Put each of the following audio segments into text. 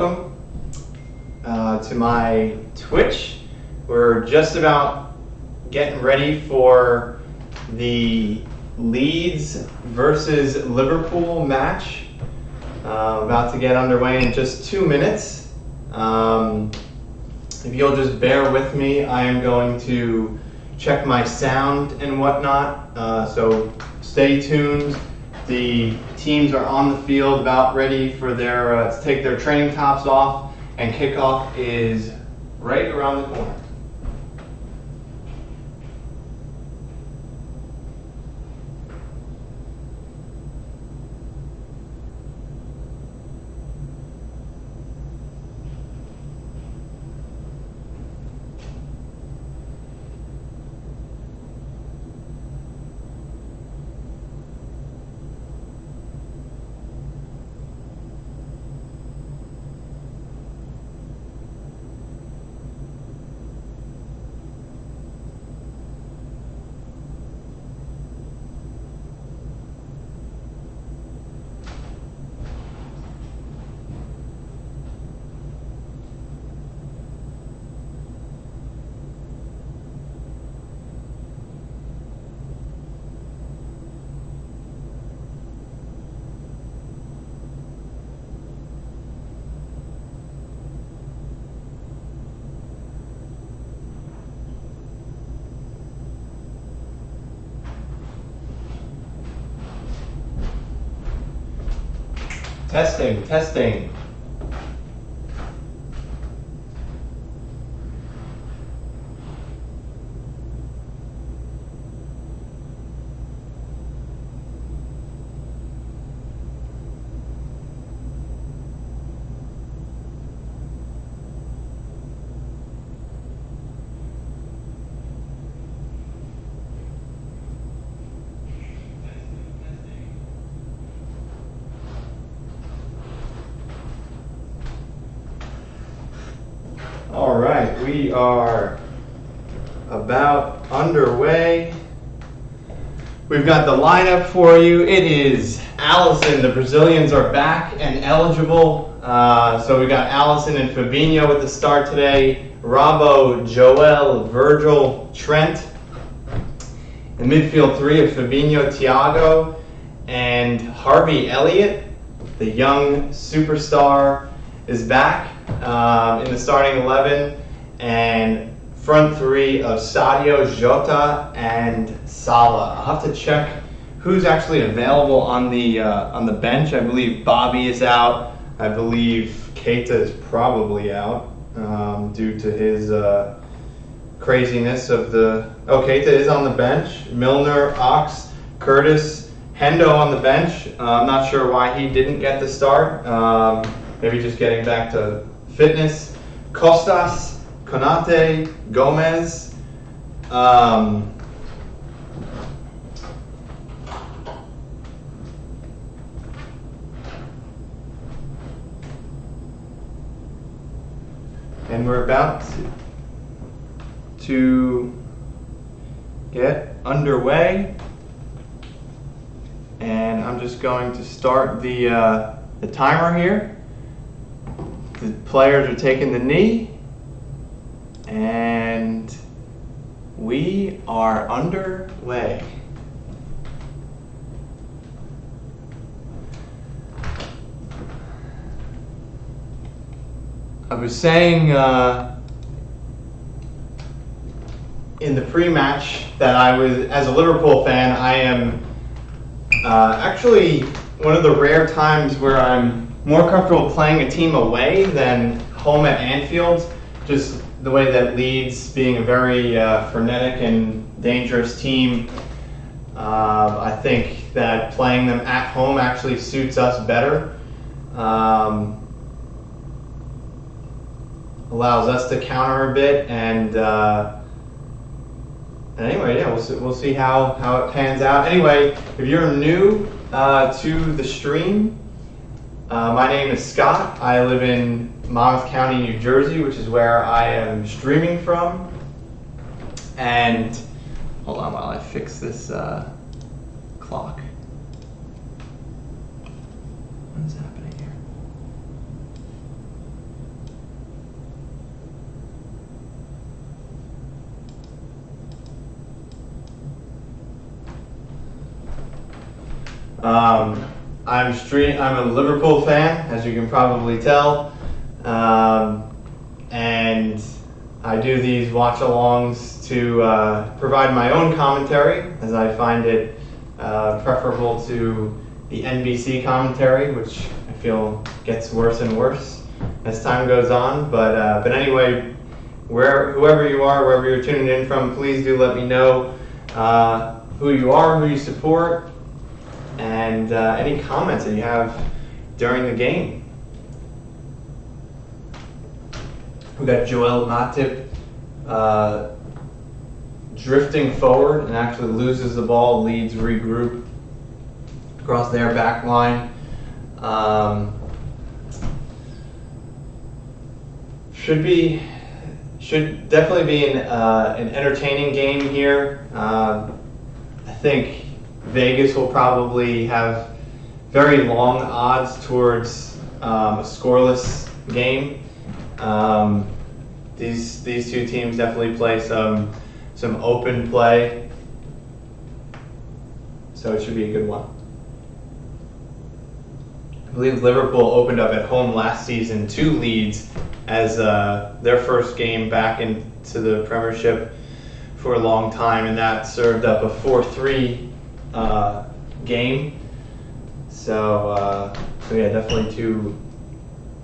welcome to my Twitch. We're just about getting ready for the Leeds versus Liverpool match. About to get underway in just 2 minutes. If you'll just bear with me, I am going to check my sound and whatnot. So stay tuned. The teams are on the field, about ready for their to take their training tops off, and kickoff is right around the corner. Testing. All right, we are about underway. We've got the lineup for you. It is Allison. The Brazilians are back and eligible. So we've got Allison and Fabinho with the start today. Robbo, Joel, Virgil, Trent. The midfield three of Fabinho, Thiago, and Harvey Elliott, the young superstar, is back in the starting 11, and front three of Sadio, Jota, and Salah. I'll have to check who's actually available on the bench. I believe Bobby is out. I believe Keita is probably out due to his craziness of the. Oh, Keita is on the bench. Milner, Ox, Curtis, Hendo on the bench. I'm not sure why he didn't get the start. Maybe just getting back to fitness. Costas, Konate, Gomez. And we're about to get underway. And I'm just going to start the timer here. The players are taking the knee, and we are underway. I was saying in the pre-match that as a Liverpool fan, I am actually one of the rare times where I'm more comfortable playing a team away than home at Anfield. Just the way that Leeds, being a very frenetic and dangerous team, I think that playing them at home actually suits us better. Allows us to counter a bit, and anyway, yeah, we'll see how it pans out. Anyway, if you're new to the stream, my name is Scott. I live in Monmouth County, New Jersey, which is where I am streaming from. And hold on while I fix this clock. What is happening here? I'm a Liverpool fan, as you can probably tell, and I do these watch-alongs to provide my own commentary, as I find it preferable to the NBC commentary, which I feel gets worse and worse as time goes on. But anyway, whoever you are, wherever you're tuning in from, please do let me know who you are, who you support, and any comments that you have during the game. We got Joel Matip drifting forward and actually loses the ball. Leeds regroup across their back line. Should definitely be an entertaining game here. I think Vegas will probably have very long odds towards a scoreless game. These two teams definitely play some open play, so it should be a good one. I believe Liverpool opened up at home last season to Leeds as their first game back into the Premiership for a long time, and that served up a 4-3 game. So yeah, definitely two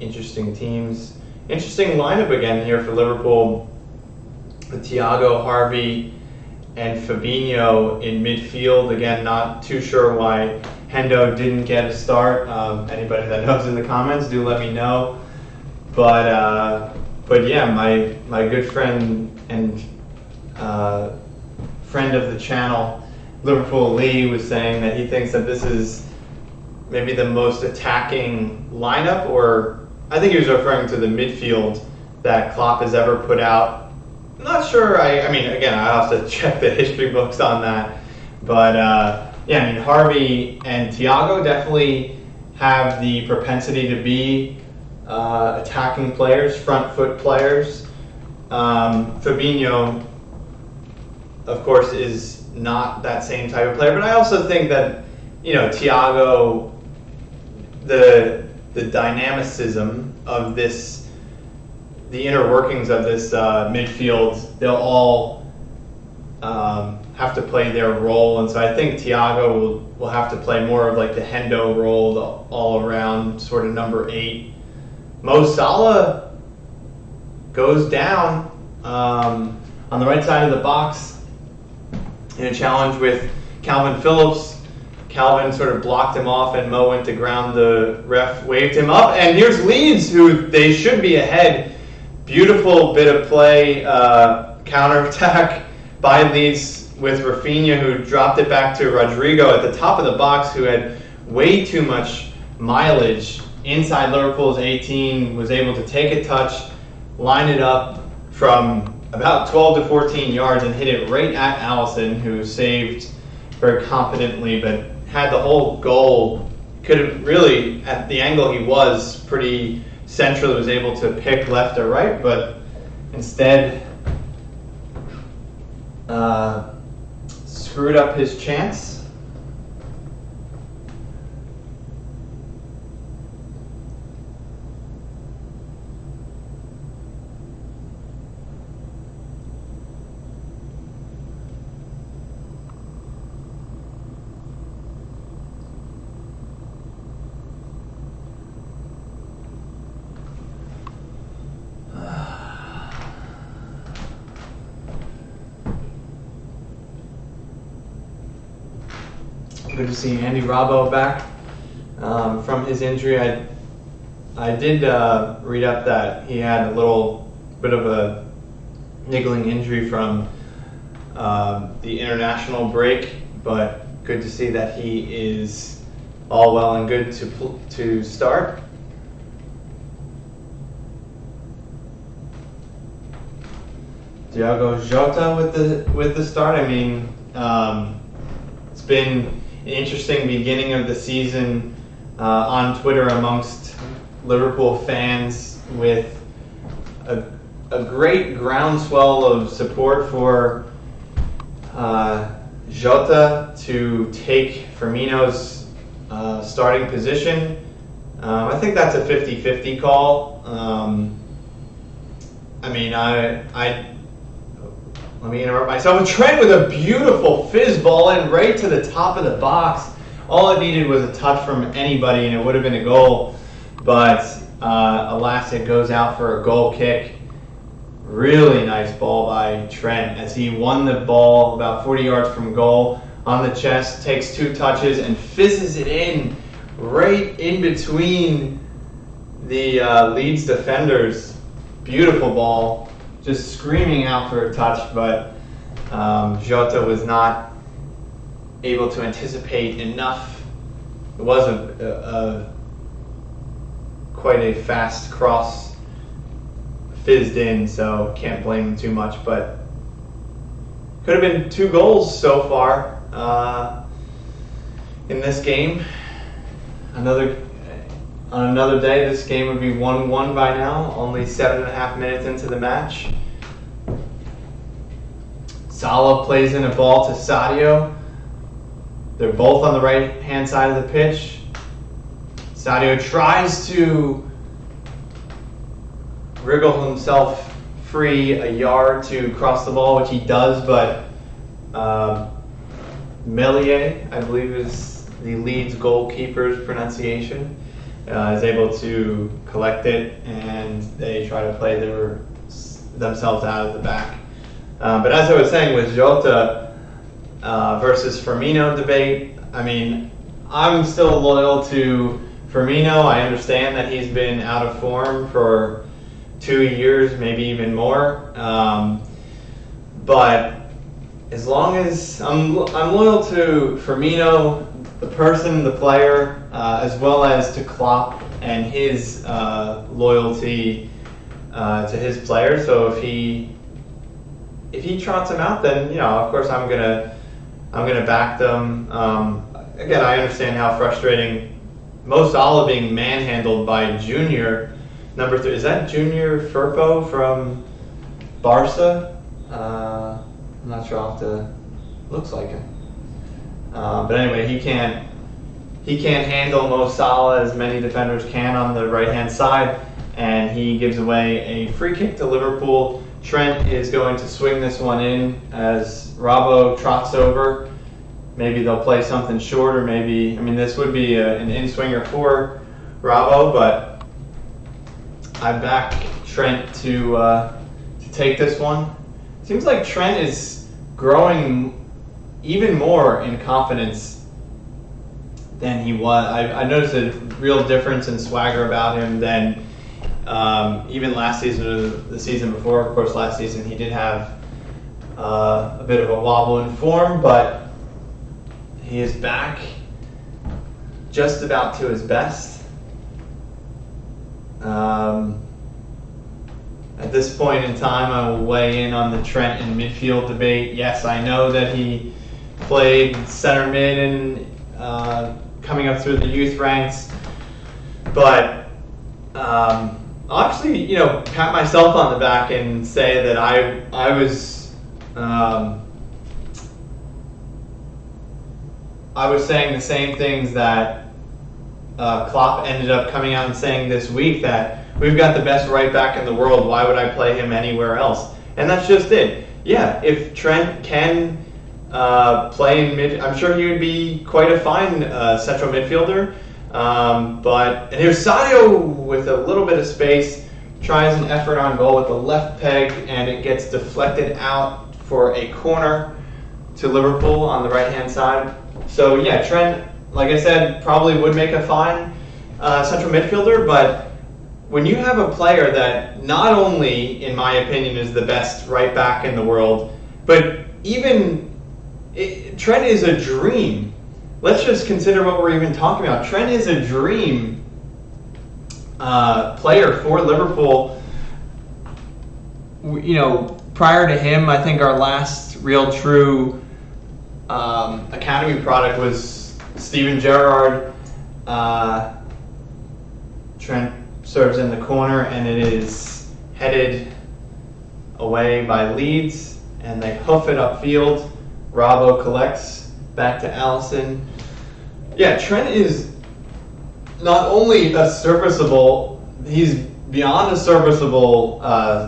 interesting teams. Interesting lineup again here for Liverpool. Thiago, Harvey, and Fabinho in midfield. Again, not too sure why Hendo didn't get a start. Anybody that knows in the comments, do let me know. But yeah, my good friend and friend of the channel, Liverpool Lee, was saying that he thinks that this is maybe the most attacking lineup, or I think he was referring to the midfield that Klopp has ever put out. I'm not sure. I mean, again, I have to check the history books on that. But yeah, I mean, Harvey and Thiago definitely have the propensity to be attacking players, front foot players. Fabinho, of course, is not that same type of player. But I also think that, Thiago, the dynamicism of this, the inner workings of this midfield, they'll all have to play their role, and so I think Thiago will have to play more of like the Hendo role, the all-around sort of number 8. Mo Salah goes down on the right side of the box in a challenge with Calvin Phillips. Calvin sort of blocked him off, and Mo went to ground. The ref waved him up, and here's Leeds, who they should be ahead. Beautiful bit of play, counterattack by Leeds with Rafinha, who dropped it back to Rodrigo at the top of the box, who had way too much mileage inside Liverpool's 18, was able to take a touch, line it up from about 12 to 14 yards, and hit it right at Alisson, who saved very confidently, but had the whole goal. Could have really, at the angle he was, pretty central, was able to pick left or right, but instead screwed up his chance. Good to see Andy Robbo back from his injury. I did read up that he had a little bit of a niggling injury from the international break, but good to see that he is all well and good to start. Diogo Jota with the start. I mean, it's been an interesting beginning of the season on Twitter amongst Liverpool fans, with a great groundswell of support for Jota to take Firmino's starting position. I think that's a 50-50 call. Let me interrupt myself. Trent with a beautiful fizz ball in right to the top of the box. All it needed was a touch from anybody and it would have been a goal. But alas, it goes out for a goal kick. Really nice ball by Trent as he won the ball about 40 yards from goal on the chest, takes 2 touches and fizzes it in right in between the Leeds defenders. Beautiful ball, just screaming out for a touch, but Jota was not able to anticipate enough. It was quite a fast cross, fizzed in, so can't blame him too much, but could have been 2 goals so far in this game. On another day, this game would be 1-1 by now, only 7.5 minutes into the match. Salah plays in a ball to Sadio. They're both on the right-hand side of the pitch. Sadio tries to wriggle himself free a yard to cross the ball, which he does, but Milner, I believe is the Leeds goalkeeper's pronunciation, is able to collect it, and they try to play themselves out of the back. But as I was saying with Jota versus Firmino debate, I mean, I'm still loyal to Firmino. I understand that he's been out of form for 2 years, maybe even more. But as long as I'm loyal to Firmino, the person, the player, as well as to Klopp and his loyalty to his players. So if he trots him out, then of course I'm gonna back them. Again, I understand how frustrating Mo Salah being manhandled by Junior number 3. Is that Junior Firpo from Barca? I'm not sure. I'll have to. Looks like him. But anyway, he can't handle Mo Salah as many defenders can on the right-hand side, and he gives away a free kick to Liverpool. Trent is going to swing this one in as Robbo trots over. Maybe they'll play something short, or maybe, this would be an in-swinger for Robbo, but I back Trent to take this one. Seems like Trent is growing even more in confidence than he was. I noticed a real difference in swagger about him than even last season or the season before. Of course, last season he did have a bit of a wobble in form, but he is back just about to his best. At this point in time, I will weigh in on the Trent and midfield debate. Yes, I know that he played center mid and coming up through the youth ranks, but I'll actually, pat myself on the back and say that I was saying the same things that Klopp ended up coming out and saying this week, that we've got the best right back in the world. Why would I play him anywhere else? And that's just it. Yeah, if Trent can play in mid, I'm sure he would be quite a fine central midfielder. And here's Sadio with a little bit of space, tries an effort on goal with the left peg, and it gets deflected out for a corner to Liverpool on the right-hand side. So yeah, Trent, like I said, probably would make a fine central midfielder, but when you have a player that not only, in my opinion, is the best right back in the world, but Trent is a dream. Let's just consider what we're even talking about. Trent is a dream player for Liverpool. Prior to him, I think our last real true academy product was Steven Gerrard. Trent serves in the corner, and it is headed away by Leeds, and they hoof it upfield. Robbo collects back to Alisson. Yeah, Trent is not only a serviceable, he's beyond a serviceable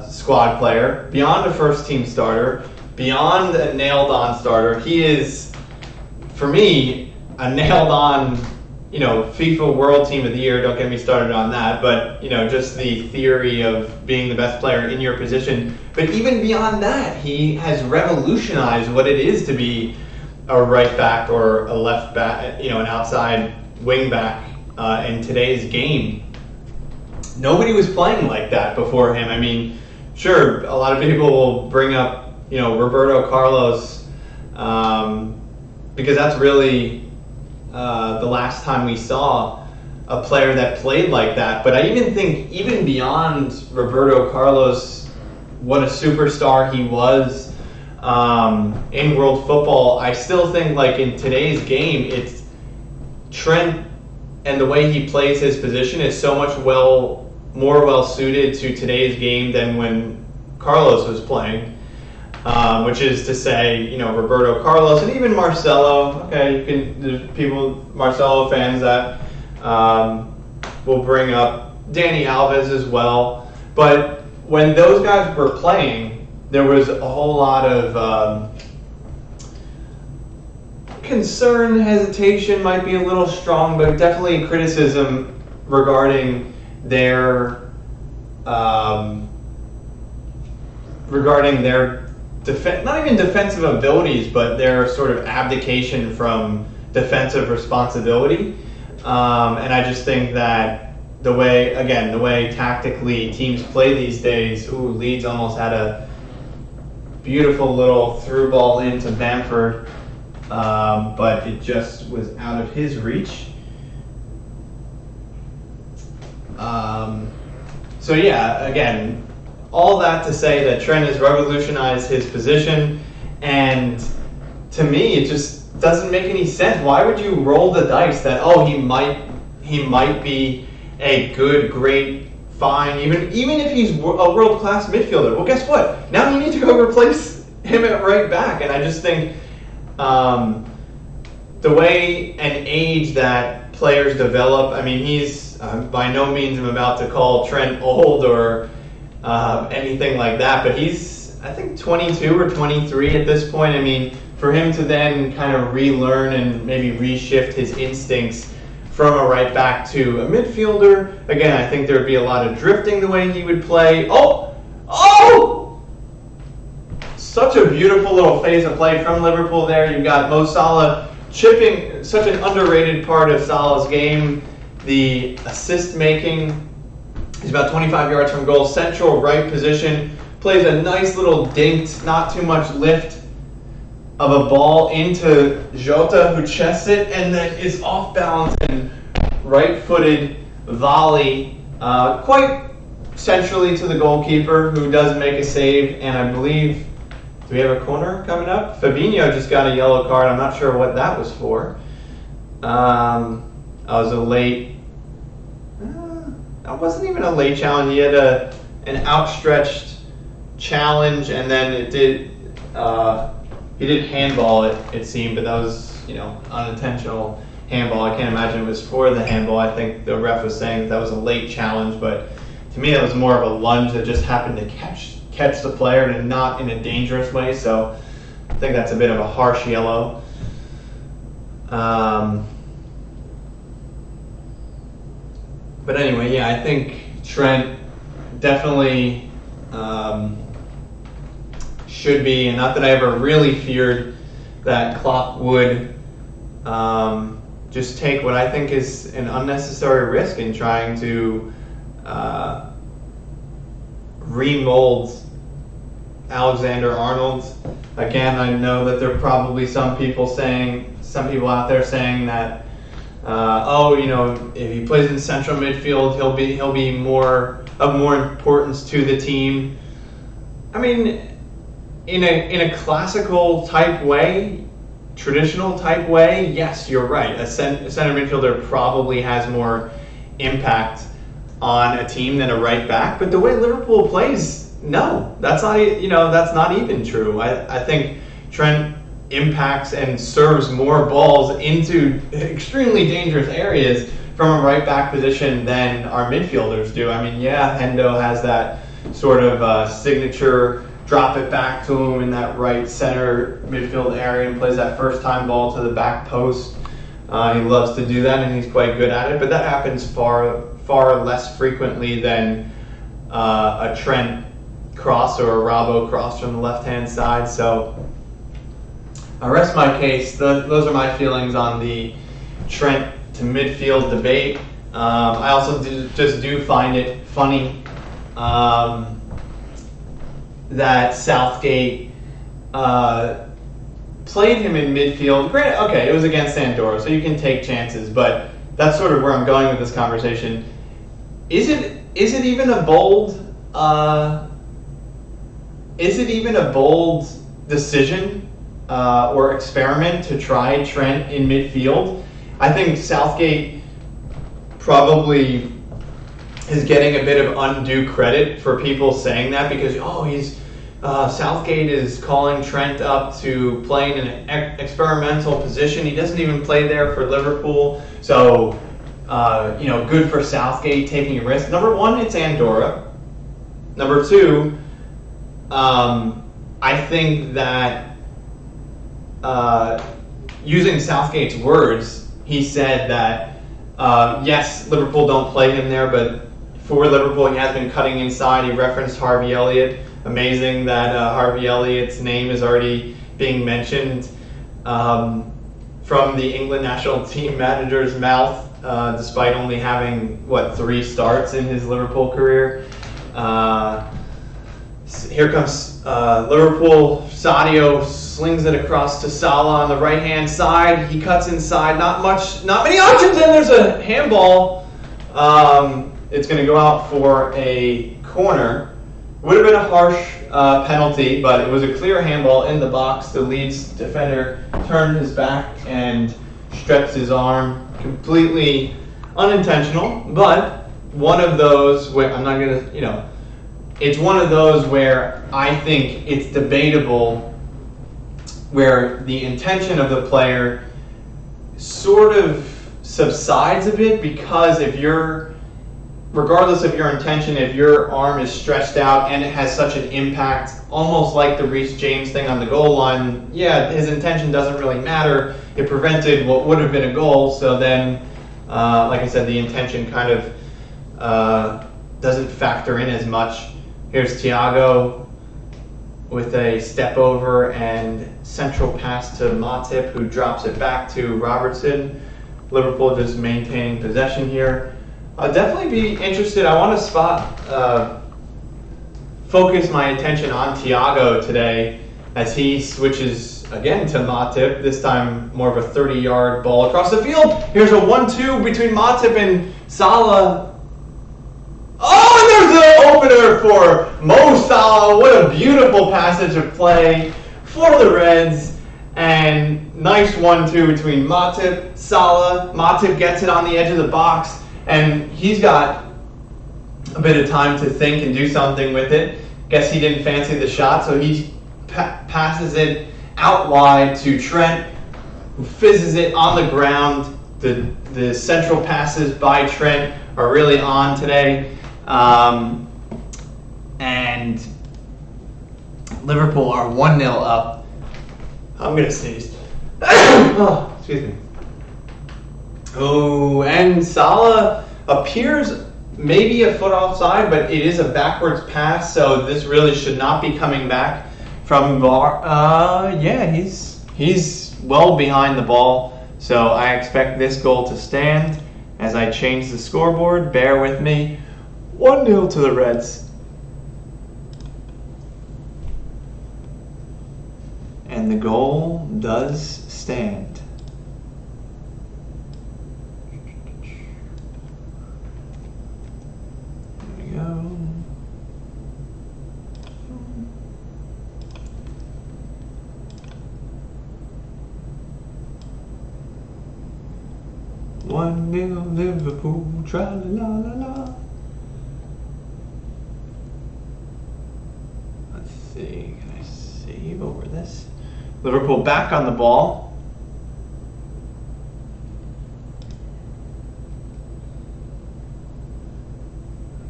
squad player, beyond a first team starter, beyond a nailed on starter. He is, for me, a nailed on, FIFA World Team of the Year. Don't get me started on that, but just the theory of being the best player in your position. But even beyond that, he has revolutionized what it is to be a right back or a left back, an outside wing back in today's game. Nobody was playing like that before him. I mean, sure, a lot of people will bring up, Roberto Carlos, because that's really the last time we saw a player that played like that. But I even think, even beyond Roberto Carlos, what a superstar he was in world football, I still think, like, in today's game, it's Trent and the way he plays his position is so much more well suited to today's game than when Carlos was playing. Which is to say, Roberto Carlos and even Marcelo. Okay, there's Marcelo fans that will bring up Dani Alves as well. But when those guys were playing, there was a whole lot of concern, hesitation might be a little strong, but definitely criticism regarding their not even defensive abilities, but their sort of abdication from defensive responsibility. And I just think that the way tactically teams play these days, Leeds almost had a beautiful little through ball into Bamford, but it just was out of his reach. So yeah, again, all that to say that Trent has revolutionized his position, and to me, it just doesn't make any sense. Why would you roll the dice that he might be a good, great, fine, even if he's a world-class midfielder? Well, guess what? Now you need to go replace him at right back, and I just think the way and age that players develop. I mean, he's by no means I'm about to call Trent old or anything like that, but he's, I think, 22 or 23 at this point. I mean, for him to then kind of relearn and maybe reshift his instincts from a right back to a midfielder, again, I think there would be a lot of drifting the way he would play. Such a beautiful little phase of play from Liverpool there. You've got Mo Salah chipping, such an underrated part of Salah's game, the assist making. He's about 25 yards from goal, central right position, plays a nice little dinked, not too much lift of a ball into Jota, who chests it, and then is off balance and right-footed volley quite centrally to the goalkeeper, who does make a save. And I believe, do we have a corner coming up? Fabinho just got a yellow card. I'm not sure what that was for. I was a late. It wasn't even a late challenge. He had an outstretched challenge, and then it did. He did handball it seemed, but that was unintentional handball. I can't imagine it was for the handball. I think the ref was saying that was a late challenge, but to me that was more of a lunge that just happened to catch the player, and not in a dangerous way. So I think that's a bit of a harsh yellow. But anyway, yeah, I think Trent definitely should be, and not that I ever really feared that Klopp would just take what I think is an unnecessary risk in trying to remold Alexander-Arnold. Again, I know that there are probably some people out there saying that if he plays in central midfield, he'll be more importance to the team. I mean, in a classical type way, traditional type way, yes, you're right. A center midfielder probably has more impact on a team than a right back. But the way Liverpool plays, no, that's not even true. I think Trent impacts and serves more balls into extremely dangerous areas from a right back position than our midfielders do. I mean, yeah, Hendo has that sort of signature drop it back to him in that right center midfield area and plays that first time ball to the back post. He loves to do that and he's quite good at it, but that happens far less frequently than a Trent cross or a Robbo cross from the left-hand side. So I rest my case. Those are my feelings on the Trent to midfield debate. I also just do find it funny that Southgate played him in midfield. Granted, okay, it was against Andorra, so you can take chances, but that's sort of where I'm going with this conversation. Is it even a bold decision or experiment to try Trent in midfield? I think Southgate probably is getting a bit of undue credit for people saying that because Southgate is calling Trent up to play in an experimental position. He doesn't even play there for Liverpool, so good for Southgate taking a risk. Number one, it's Andorra. Number two, I think that using Southgate's words, he said that yes, Liverpool don't play him there, but for Liverpool, he has been cutting inside. He referenced Harvey Elliott. Amazing that Harvey Elliott's name is already being mentioned from the England national team manager's mouth, despite only having, 3 starts in his Liverpool career. Here comes Liverpool. Sadio slings it across to Salah on the right-hand side. He cuts inside. Not many options, and there's a handball. It's going to go out for a corner. Would have been a harsh penalty, but it was a clear handball in the box. The Leeds defender turned his back and stretched his arm. Completely unintentional, but one of those where it's one of those where I think it's debatable where the intention of the player sort of subsides a bit, because regardless of your intention, if your arm is stretched out and it has such an impact, almost like the Reece James thing on the goal line, yeah, his intention doesn't really matter. It prevented what would have been a goal, so then, like I said, the intention kind of doesn't factor in as much. Here's Thiago with a step over and central pass to Matip, who drops it back to Robertson. Liverpool just maintaining possession here. I'll definitely be interested. I want to focus my attention on Thiago today as he switches again to Matip, this time more of a 30-yard ball across the field. Here's a 1-2 between Matip and Salah. Oh, and there's the opener for Mo Salah. What a beautiful passage of play for the Reds. And nice 1-2 between Matip, Salah. Matip gets it on the edge of the box, and he's got a bit of time to think and do something with it. Guess he didn't fancy the shot, so he passes it out wide to Trent, who fizzes it on the ground. The central passes by Trent are really on today. And Liverpool are 1-0 up. I'm going to sneeze. Oh, excuse me. Oh, and Salah appears maybe a foot offside, but it is a backwards pass, so this really should not be coming back from VAR. Yeah, he's well behind the ball, so I expect this goal to stand as I change the scoreboard. Bear with me. 1-0 to the Reds. And the goal does stand. There we go. One nil Liverpool, tra la la la la. Let's see, can I save over this? Liverpool back on the ball.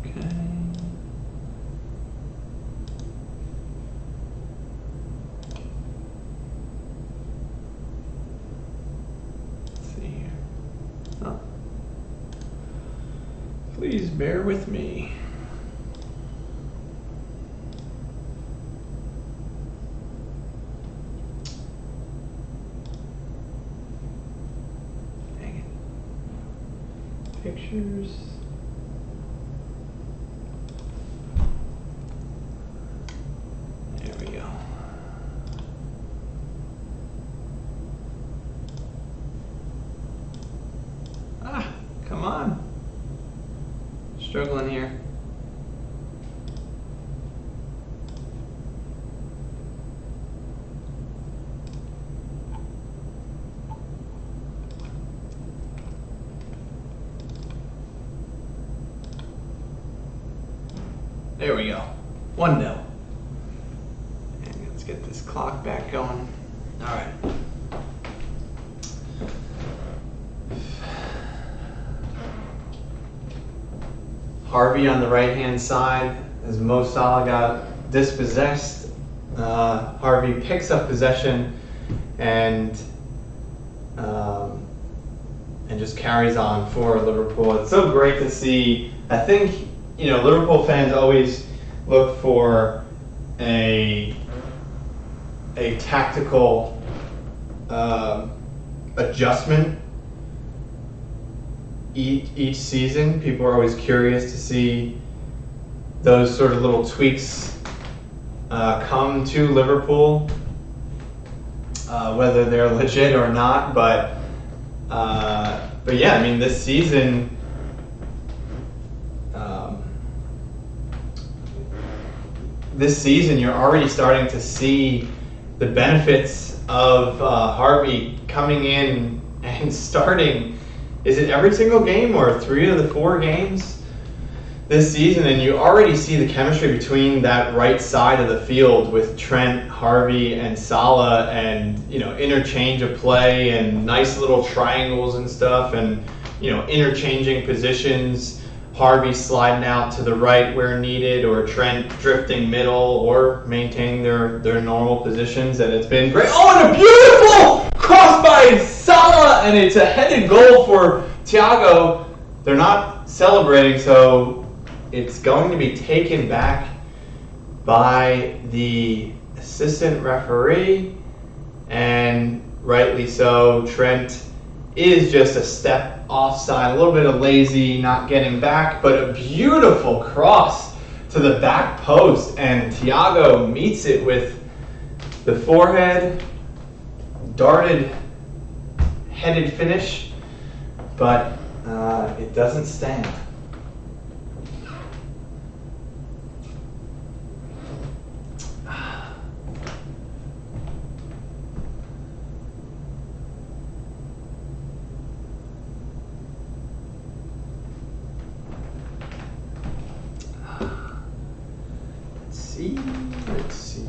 Okay. Let's see here. Oh. Please bear with me. Pictures. There we go. Ah, come on. Struggling here. There we go. 1-0. And let's get this clock back going. All right. Harvey on the right-hand side as Mo Salah got dispossessed. Harvey picks up possession and just carries on for Liverpool. It's so great to see. I think, you know, Liverpool fans always look for a tactical adjustment each season. People are always curious to see those sort of little tweaks come to Liverpool, whether they're legit or not. But yeah, I mean, this season. This season, you're already starting to see the benefits of Harvey coming in and starting. Is it every single game or 3 of the 4 games this season? And you already see the chemistry between that right side of the field with Trent, Harvey, and Salah, and, you know, interchange of play and nice little triangles and stuff, and, you know, interchanging positions. Harvey sliding out to the right where needed, or Trent drifting middle, or maintaining their normal positions, and it's been great. Oh, and a beautiful cross by Salah, and it's a headed goal for Thiago. They're not celebrating, so it's going to be taken back by the assistant referee, and rightly so. Trent is just a step offside, a little bit of lazy, not getting back, but a beautiful cross to the back post, and Thiago meets it with the forehead, darted, headed finish, but it doesn't stand. Let's see.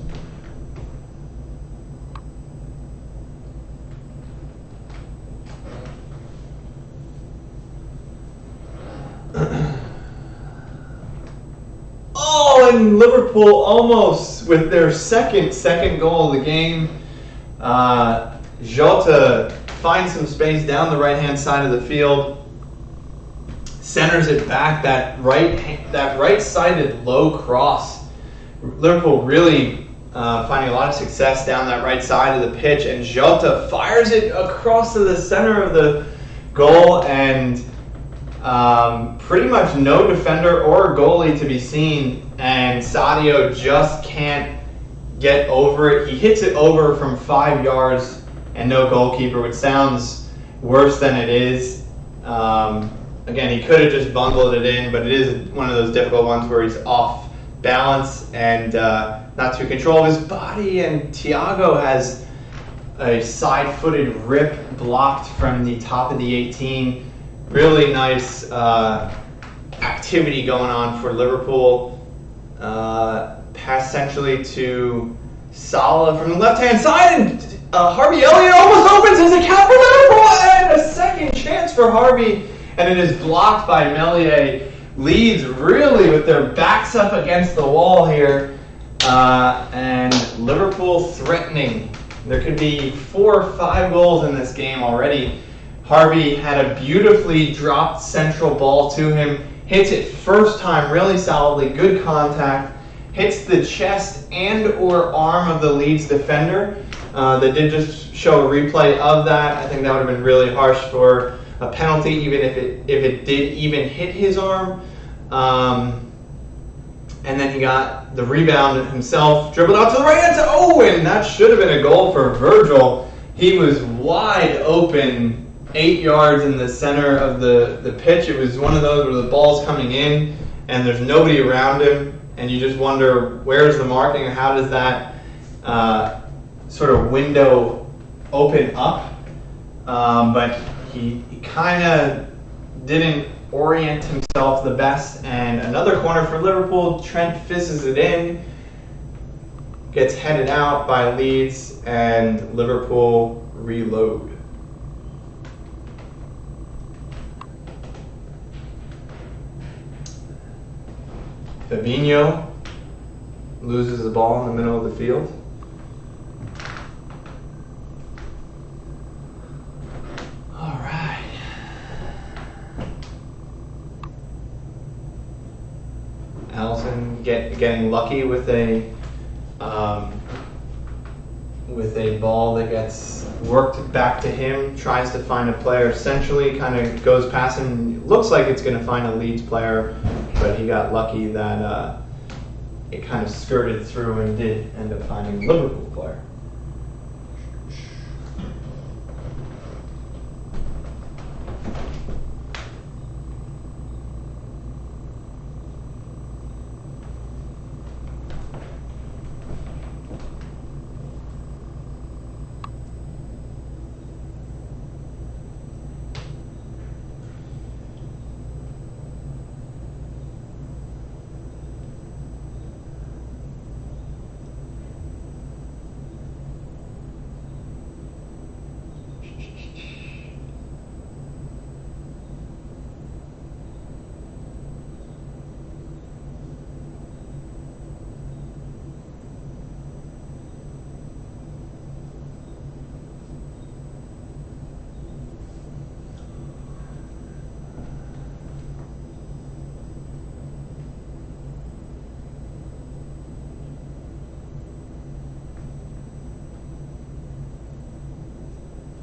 Oh, and Liverpool almost with their second goal of the game. Jota finds some space down the right-hand side of the field, centers it back. That right-sided low cross. Liverpool really finding a lot of success down that right side of the pitch, and Jota fires it across to the center of the goal, and pretty much no defender or goalie to be seen, and Sadio just can't get over it. He hits it over from 5 yards and no goalkeeper, which sounds worse than it is. Again, he could have just bundled it in, but it is one of those difficult ones where he's off balance and not to control his body, and Thiago has a side-footed rip blocked from the top of the 18. Really nice activity going on for Liverpool. Pass centrally to Salah from the left-hand side, and Harvey Elliott almost opens his account for Liverpool, and a second chance for Harvey, and it is blocked by Melier. Leeds really with their backs up against the wall here, and Liverpool threatening. There could be 4 or 5 goals in this game already. Harvey had a beautifully dropped central ball to him, hits it first time really solidly, good contact, hits the chest and or arm of the Leeds defender. They did just show a replay of that. I think that would have been really harsh for a penalty, even if it did even hit his arm. And then he got the rebound himself, dribbled out to the right hand to Owen. That should have been a goal for Virgil. He was wide open, 8 yards in the center of the pitch. It was one of those where the ball's coming in and there's nobody around him, and you just wonder, where's the marking and how does that sort of window open up? But he kind of didn't orient himself the best, and another corner for Liverpool. Trent fizzes it in, gets headed out by Leeds, and Liverpool reload. Fabinho loses the ball in the middle of the field. All right. Allison getting lucky with a ball that gets worked back to him, tries to find a player centrally, kind of goes past him, looks like it's going to find a Leeds player, but he got lucky that it kind of skirted through and did end up finding a Liverpool player.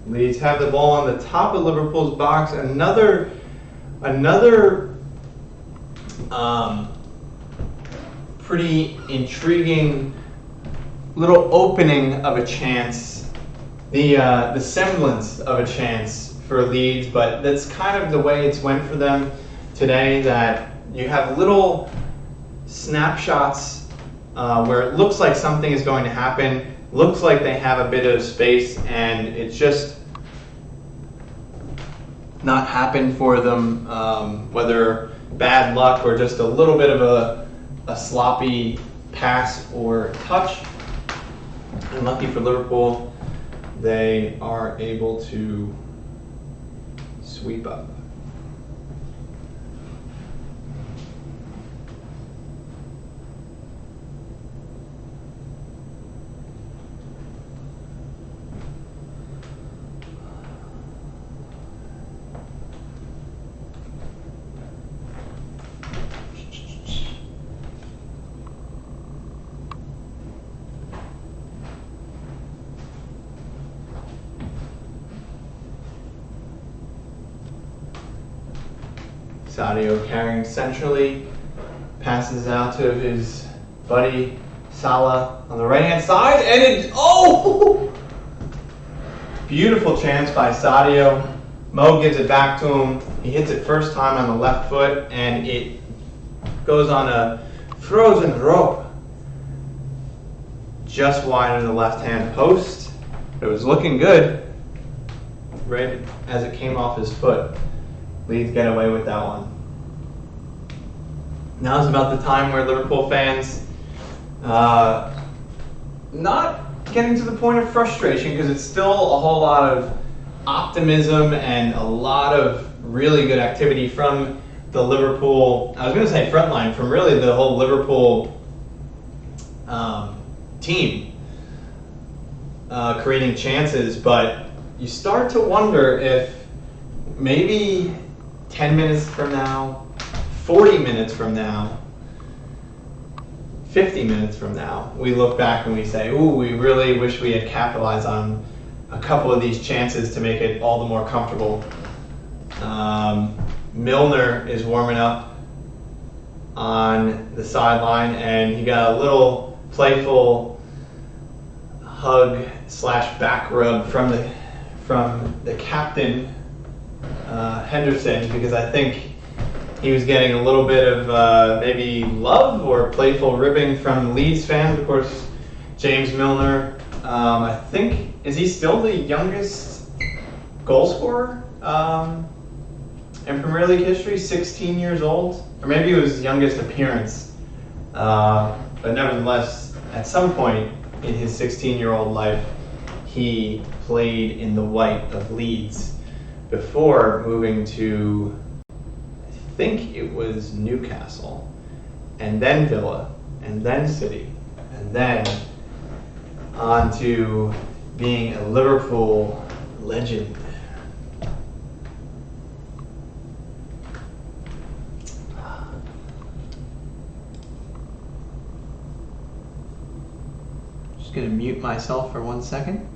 Leeds have the ball on the top of Liverpool's box. Another pretty intriguing little opening of a chance, the semblance of a chance for Leeds, but that's kind of the way it's went for them today, that you have little snapshots where it looks like something is going to happen, looks like they have a bit of space, and it's just not happened for them, whether bad luck or just a little bit of a sloppy pass or touch. And lucky for Liverpool, they are able to sweep up. Sadio carrying centrally, passes out to his buddy Salah on the right hand side, and beautiful chance by Sadio. Mo gives it back to him. He hits it first time on the left foot, and it goes on a frozen rope just wide of the left hand post. It was looking good right as it came off his foot. Leeds get away with that one. Now's about the time where Liverpool fans not getting to the point of frustration because it's still a whole lot of optimism and a lot of really good activity from the Liverpool, I was going to say front line, from really the whole Liverpool team creating chances, but you start to wonder if maybe 10 minutes from now, 40 minutes from now, 50 minutes from now, we look back and we say, ooh, we really wish we had capitalized on a couple of these chances to make it all the more comfortable. Milner is warming up on the sideline, and he got a little playful hug / back rub from the captain, Henderson, because I think he was getting a little bit of maybe love or playful ribbing from Leeds fans. Of course, James Milner, I think, is he still the youngest goal scorer in Premier League history? 16 years old? Or maybe it was his youngest appearance. But nevertheless, at some point in his 16-year-old life, he played in the white of Leeds before moving to, I think it was Newcastle, and then Villa, and then City, and then on to being a Liverpool legend. Just gonna mute myself for 1 second.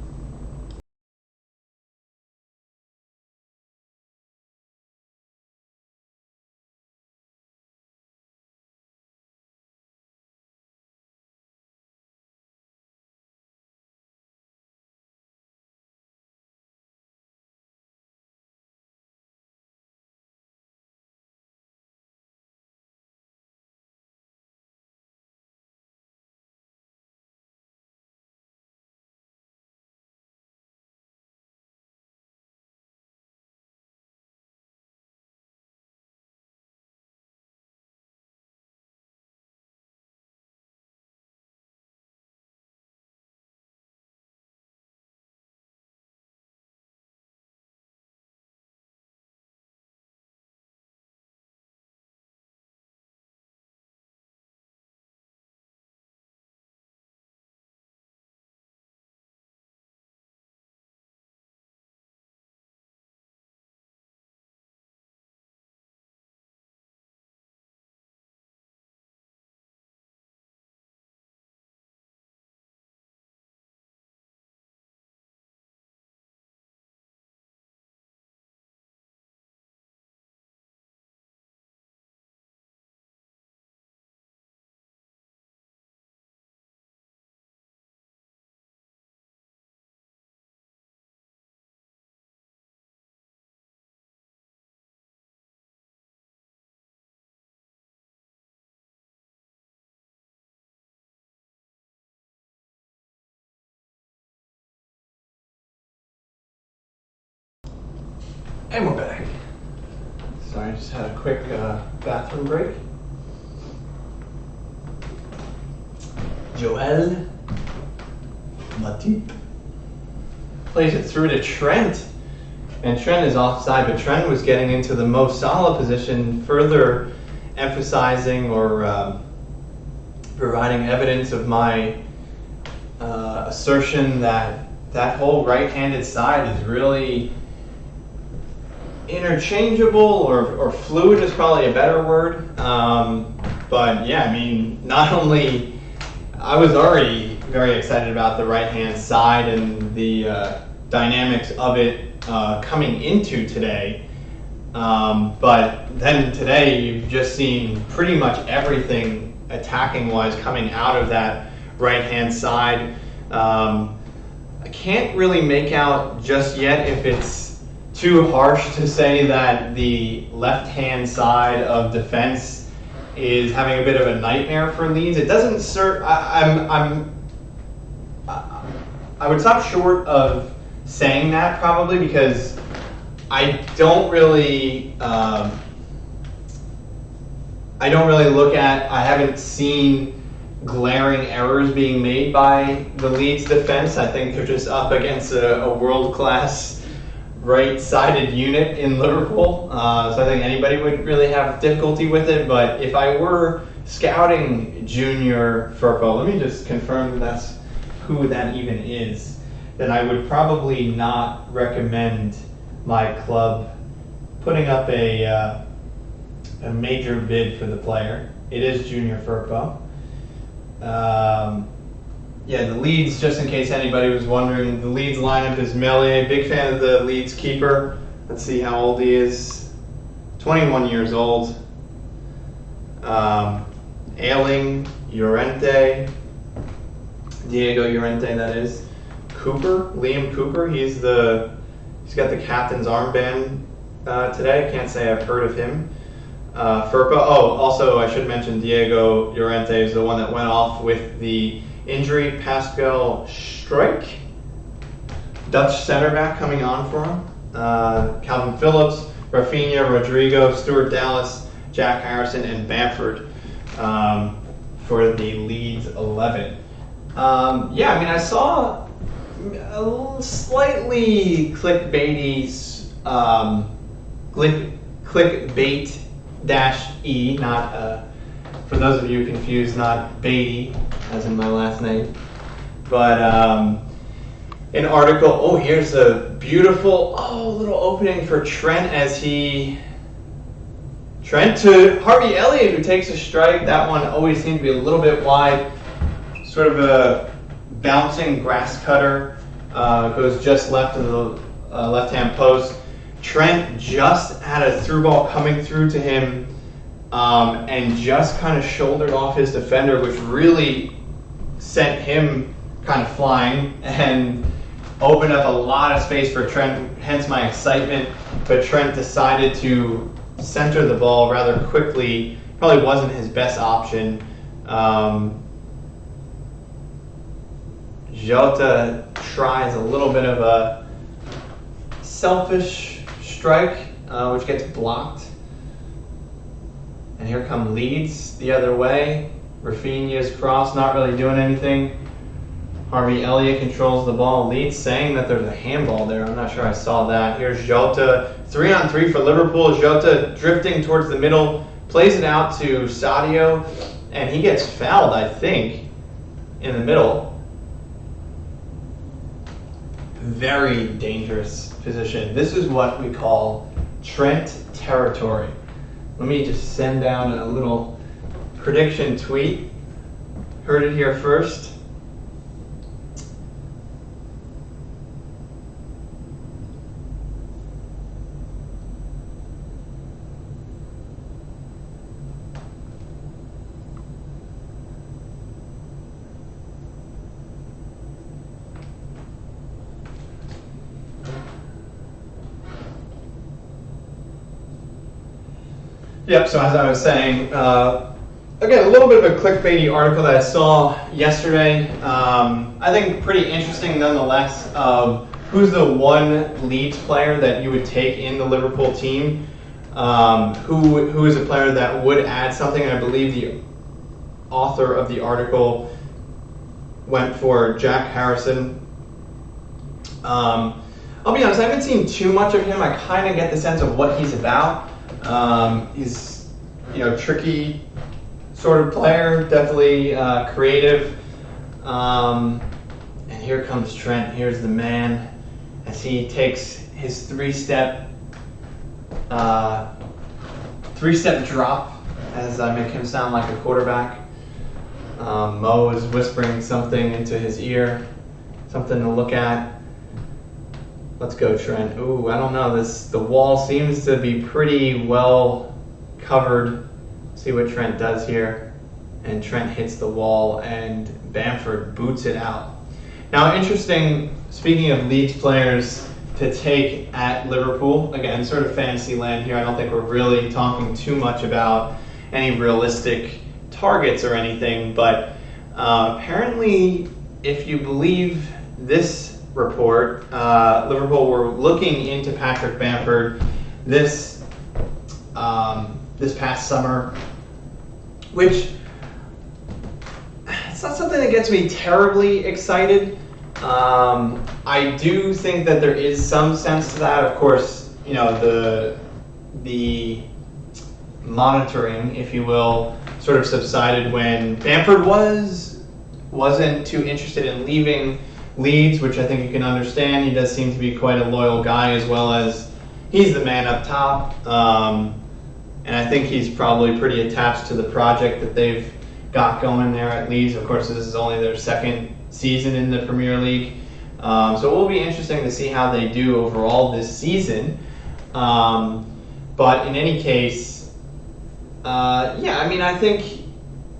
And we're back. Sorry, I just had a quick bathroom break. Joel Matip plays it through to Trent. And Trent is offside, but Trent was getting into the Mo Salah position, further emphasizing or providing evidence of my assertion that that whole right-handed side is really interchangeable, or fluid is probably a better word. But yeah, I mean, not only, I was already very excited about the right-hand side and the dynamics of it coming into today. But then today, you've just seen pretty much everything attacking-wise coming out of that right-hand side. I can't really make out just yet if it's too harsh to say that the left-hand side of defense is having a bit of a nightmare for Leeds. It doesn't I would stop short of saying that probably, because I don't really look at, I haven't seen glaring errors being made by the Leeds defense. I think they're just up against a world-class right-sided unit in Liverpool. So I think anybody would really have difficulty with it. But if I were scouting Junior Firpo, let me just confirm that's who that even is, then I would probably not recommend my club putting up a major bid for the player. It is Junior Firpo. Yeah, the Leeds, just in case anybody was wondering, the Leeds lineup is Milner. Big fan of the Leeds keeper. Let's see how old he is. 21 years old. Ailing, Llorente, Diego Llorente, that is. Cooper, Liam Cooper. He's got the captain's armband today. Can't say I've heard of him. Firpo. Oh, also I should mention Diego Llorente is the one that went off with the injury. Pascal Struijk, Dutch center back, coming on for him. Calvin Phillips, Rafinha, Rodrigo, Stuart Dallas, Jack Harrison, and Bamford for the Leeds 11. Yeah, I mean, I saw a slightly clickbaity, clickbait-e, not, for those of you confused, not Beaty, as in my last name, but an article. Oh, here's a beautiful, little opening for Trent Trent to Harvey Elliott, who takes a strike. That one always seemed to be a little bit wide, sort of a bouncing grass cutter, goes just left of the left-hand post. Trent just had a through ball coming through to him and just kind of shouldered off his defender, which really sent him kind of flying and opened up a lot of space for Trent, hence my excitement. But Trent decided to center the ball rather quickly. Probably wasn't his best option. Jota tries a little bit of a selfish strike, which gets blocked. And here come Leeds the other way. Rafinha's cross, not really doing anything. Harvey Elliott controls the ball. Leeds saying that there's a handball there. I'm not sure I saw that. Here's Jota. 3-on-3 for Liverpool. Jota drifting towards the middle. Plays it out to Sadio. And he gets fouled, I think, in the middle. Very dangerous position. This is what we call Trent territory. Let me just send down a little prediction tweet. Heard it here first. Yep, so as I was saying, again, a little bit of a clickbaity article that I saw yesterday. I think pretty interesting nonetheless of who's the one Leeds player that you would take in the Liverpool team, who is a player that would add something. And I believe the author of the article went for Jack Harrison. I'll be honest, I haven't seen too much of him. I kind of get the sense of what he's about. He's, tricky sort of player, definitely creative. And here comes Trent. Here's the man as he takes his three-step drop, as I make him sound like a quarterback. Mo is whispering something into his ear, something to look at. Let's go, Trent. Ooh, I don't know. The wall seems to be pretty well covered. See what Trent does here. And Trent hits the wall, and Bamford boots it out. Now, interesting, speaking of Leeds players to take at Liverpool, again, sort of fantasy land here. I don't think we're really talking too much about any realistic targets or anything, but apparently, if you believe this report, Liverpool were looking into Patrick Bamford this past summer, which it's not something that gets me terribly excited. I do think that there is some sense to that. Of course, you know, the monitoring, if you will, sort of subsided when Bamford wasn't too interested in leaving Leeds, which I think you can understand. He does seem to be quite a loyal guy, as well as he's the man up top. And I think he's probably pretty attached to the project that they've got going there at Leeds. Of course, this is only their second season in the Premier League. So it will be interesting to see how they do overall this season. But in any case, yeah, I mean, I think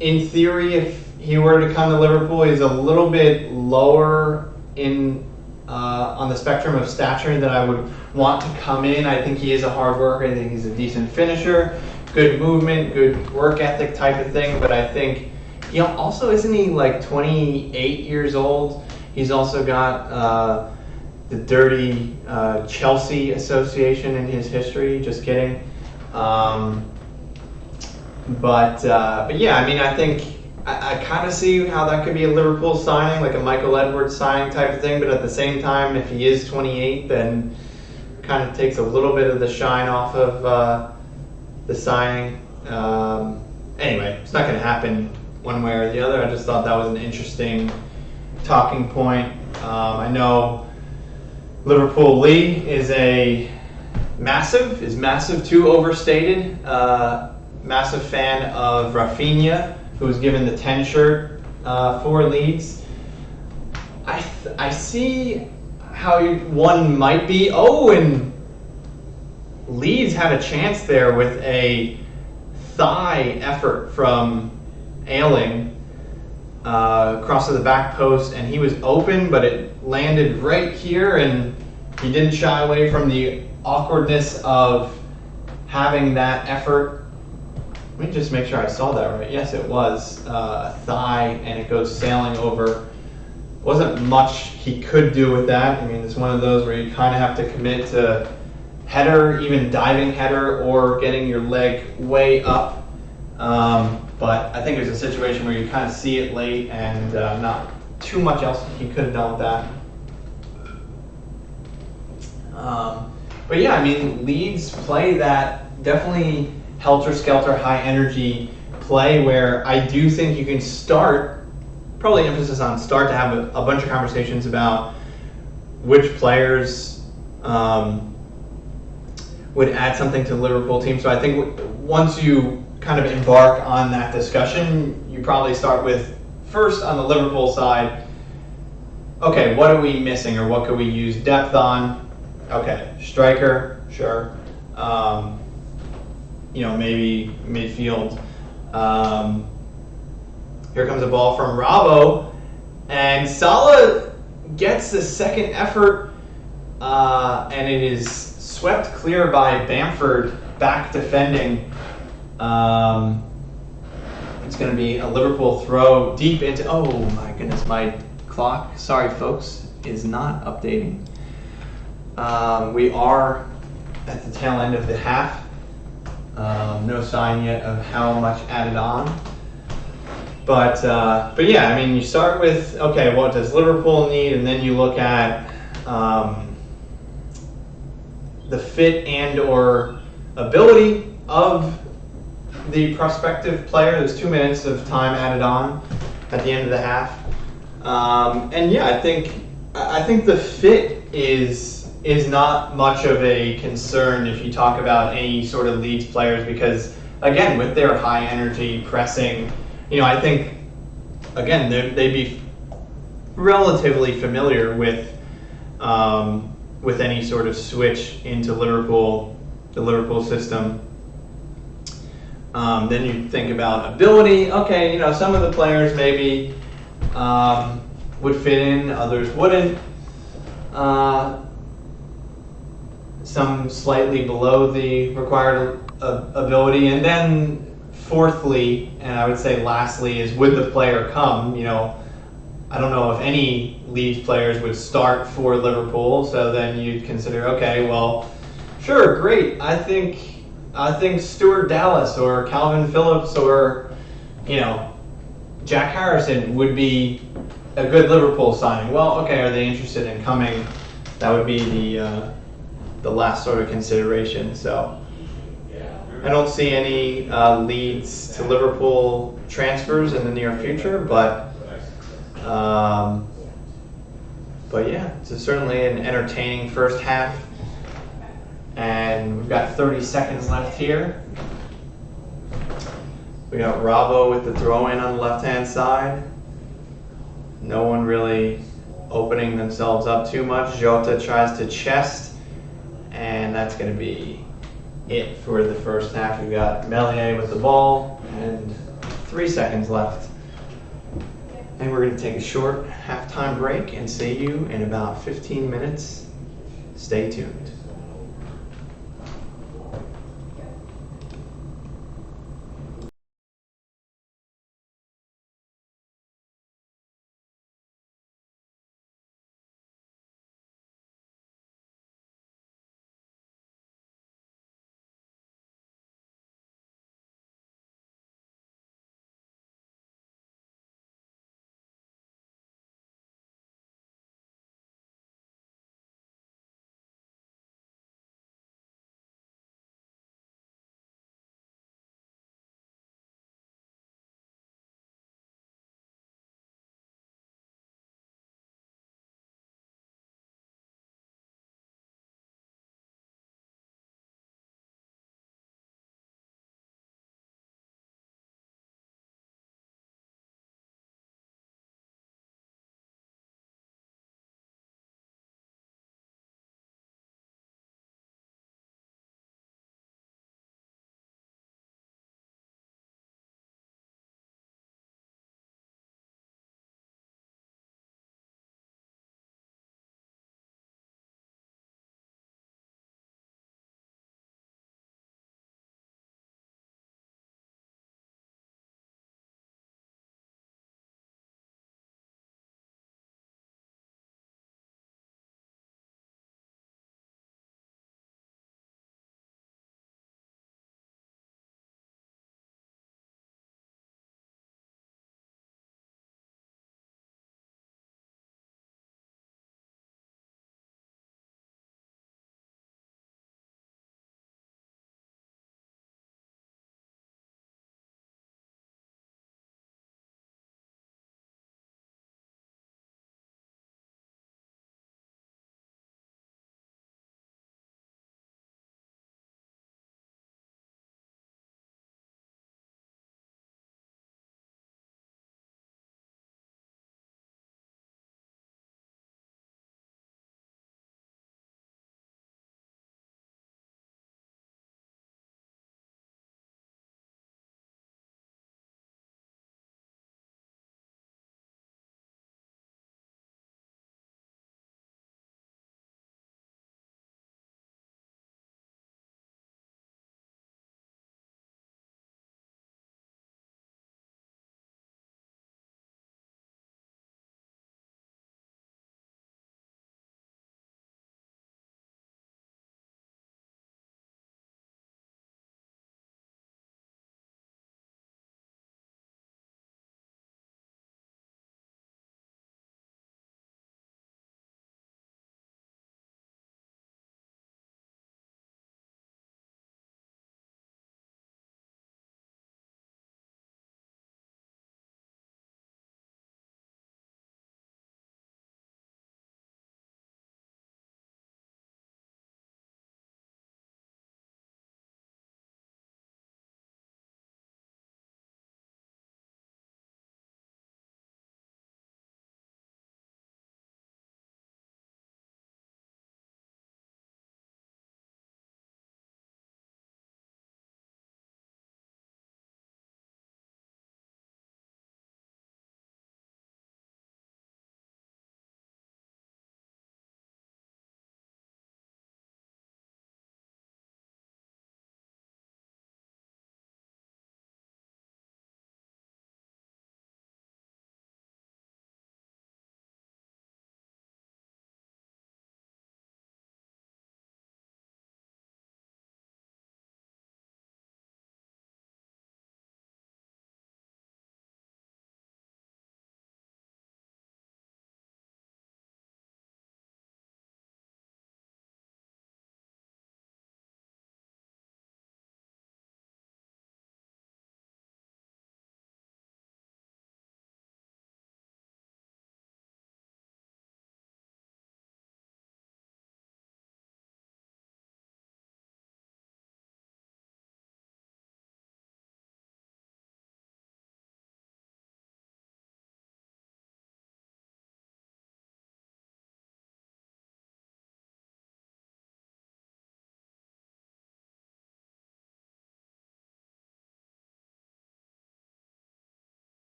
in theory, if he were to come to Liverpool, he's a little bit lower in on the spectrum of stature that I would want to come in. I think he is a hard worker. I think he's a decent finisher, good movement, good work ethic type of thing. But I think, you know, also isn't he like 28 years old? He's also got the dirty Chelsea association in his history. Just kidding. But yeah, I mean, I think I kind of see how that could be a Liverpool signing, like a Michael Edwards signing type of thing. But at the same time, if he is 28, then kind of takes a little bit of the shine off of the signing. Anyway, it's not going to happen one way or the other. I just thought that was an interesting talking point. I know Liverpool Lee is massive too overstated. Massive fan of Rafinha, who was given the 10 shirt for Leeds. I see how one might be. Oh, and Leeds had a chance there with a thigh effort from Ayling across to the back post, and he was open, but it landed right here, and he didn't shy away from the awkwardness of having that effort. Let me just make sure I saw that right. Yes, it was a thigh, and it goes sailing over. Wasn't much he could do with that. I mean, it's one of those where you kind of have to commit to header, even diving header, or getting your leg way up. But I think there's a situation where you kind of see it late, and not too much else he could have done with that. But yeah, I mean, Leeds play that definitely helter-skelter, high-energy play where I do think you can start, probably emphasis on start, to have a bunch of conversations about which players would add something to the Liverpool team. So I think once you kind of embark on that discussion, you probably start with, first on the Liverpool side, okay, what are we missing, or what could we use depth on? Okay, striker, sure. You know, maybe midfield. Here comes a ball from Robbo, and Salah gets the second effort, and it is swept clear by Bamford, back defending. It's going to be a Liverpool throw deep into. Oh my goodness, my clock, sorry folks, is not updating. We are at the tail end of the half. No sign yet of how much added on. But yeah, I mean, you start with, okay, what does Liverpool need? And then you look at the fit and or ability of the prospective player. There's 2 minutes of time added on at the end of the half. And yeah, I think the fit is not much of a concern if you talk about any sort of Leeds players, because again, with their high energy pressing, you know, I think again they'd be relatively familiar with any sort of switch into the Liverpool system. Then you think about ability. Okay, you know, some of the players maybe would fit in, others wouldn't. Some slightly below the required ability. And then fourthly, and I would say lastly, is would the player come? You know, I don't know if any Leeds players would start for Liverpool, so then you'd consider, okay, well, sure, great. I think Stuart Dallas or Calvin Phillips or, you know, Jack Harrison would be a good Liverpool signing. Well, okay, are they interested in coming? That would be the last sort of consideration. So I don't see any Leeds to Liverpool transfers in the near future, but yeah, it's certainly an entertaining first half. And we've got 30 seconds left here. We got Rabo with the throw-in on the left-hand side. No one really opening themselves up too much. Jota tries to chest, and that's going to be it for the first half. We've got Melier with the ball, and 3 seconds left. And we're going to take a short halftime break and see you in about 15 minutes. Stay tuned.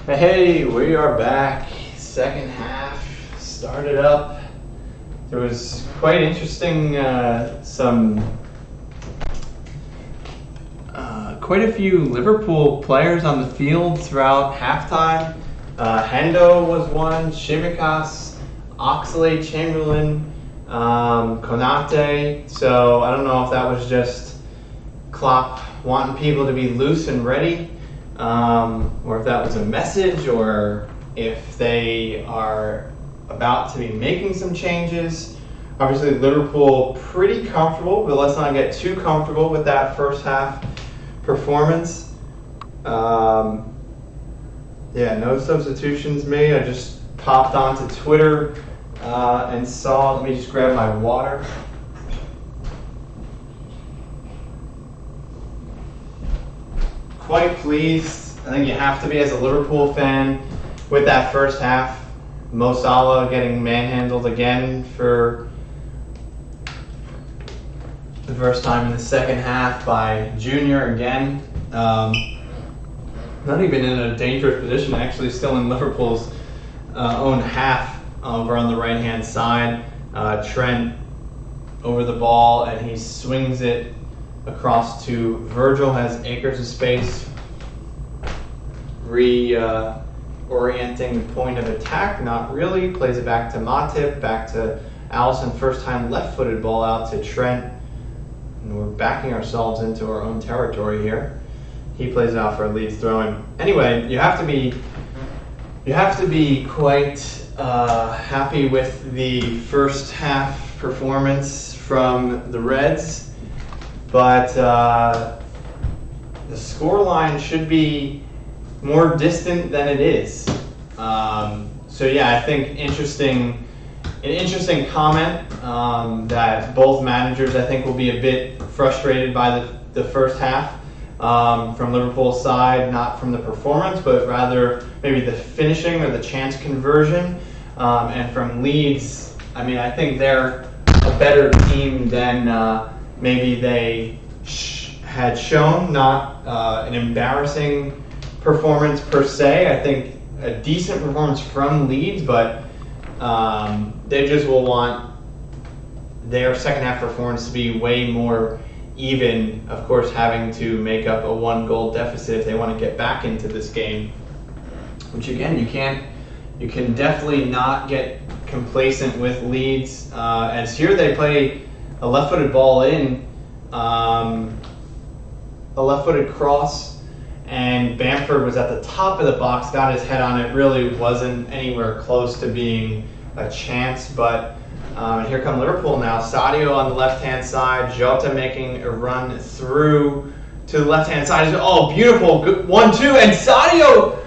Hey, we are back. Second half started up. There was quite interesting, quite a few Liverpool players on the field throughout halftime. Hendo was one, Shimikas, Oxlade-Chamberlain, Konate. So I don't know if that was just Klopp wanting people to be loose and ready, or if that was a message, or if they are about to be making some changes. Obviously Liverpool pretty comfortable, but let's not get too comfortable with that first half performance. No substitutions made. I just popped onto Twitter and saw, let me just grab my water. Quite pleased. I think you have to be as a Liverpool fan with that first half. Mo Salah getting manhandled again for the first time in the second half by Junior again. Not even in a dangerous position, actually still in Liverpool's own half over on the right hand side. Trent over the ball and he swings it across to Virgil, has acres of space, reorienting the point of attack, not really, plays it back to Matip, back to Alisson, first time left-footed ball out to Trent, and we're backing ourselves into our own territory here. He plays it out for a Leeds throw-in. Anyway, you have to be quite happy with the first half performance from the Reds, but the scoreline should be more distant than it is. I think an interesting comment that both managers I think will be a bit frustrated by the first half from Liverpool's side, not from the performance, but rather maybe the finishing or the chance conversion. And from Leeds, I think they're a better team than maybe they had shown. Not an embarrassing performance per se. I think a decent performance from Leeds, but they just will want their second half performance to be way more even, of course having to make up a 1-goal deficit if they want to get back into this game, which again you can definitely not get complacent with Leeds, as here they play a left-footed ball in, a left-footed cross, and Bamford was at the top of the box, got his head on it, really wasn't anywhere close to being a chance, but here come Liverpool now. Sadio on the left-hand side, Jota making a run through to the left-hand side. Oh, beautiful, 1-2, and Sadio!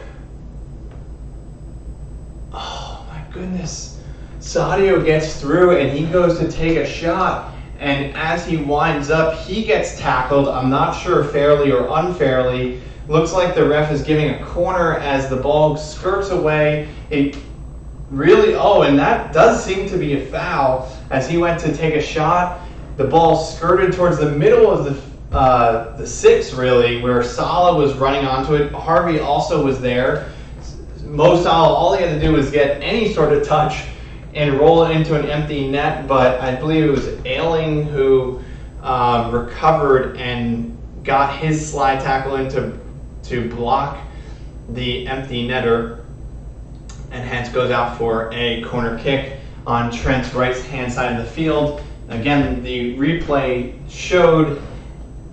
Oh my goodness. Sadio gets through and he goes to take a shot, and as he winds up, he gets tackled. I'm not sure fairly or unfairly. Looks like the ref is giving a corner as the ball skirts away. And that does seem to be a foul. As he went to take a shot, the ball skirted towards the middle of the six, really, where Salah was running onto it. Harvey also was there. Mo Salah, all he had to do was get any sort of touch and roll it into an empty net, but I believe it was Ayling who recovered and got his slide tackle in to block the empty netter, and hence goes out for a corner kick on Trent's right-hand side of the field. Again, the replay showed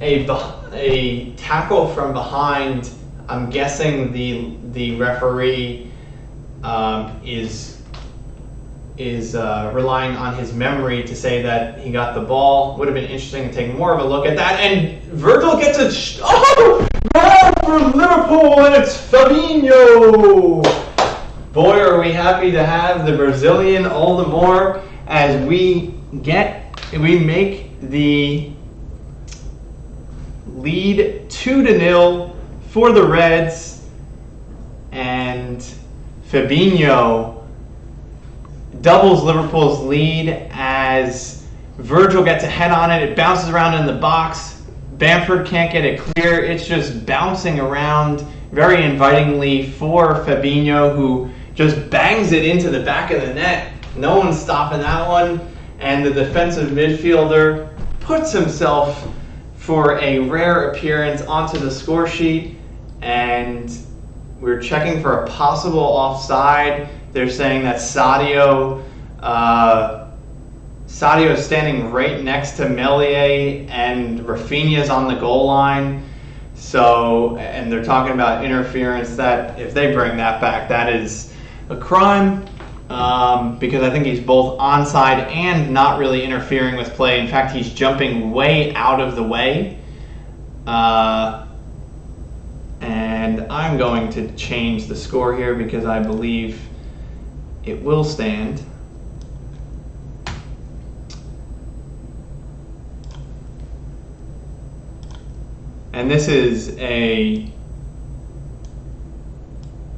a tackle from behind. I'm guessing the referee is relying on his memory to say that he got the ball. Would have been interesting to take more of a look at that. And Virgil gets a goal for Liverpool, and it's Fabinho. Boy, are we happy to have the Brazilian all the more as we make the lead 2-0 for the Reds, and Fabinho doubles Liverpool's lead as Virgil gets a head on it. It bounces around in the box. Bamford can't get it clear. It's just bouncing around very invitingly for Fabinho, who just bangs it into the back of the net. No one's stopping that one. And the defensive midfielder puts himself for a rare appearance onto the score sheet. And we're checking for a possible offside. They're saying that Sadio is standing right next to Meslier, and Rafinha's on the goal line. So, and they're talking about interference, that if they bring that back, that is a crime, because I think he's both onside and not really interfering with play. In fact, he's jumping way out of the way. And I'm going to change the score here because I believe it will stand. And this is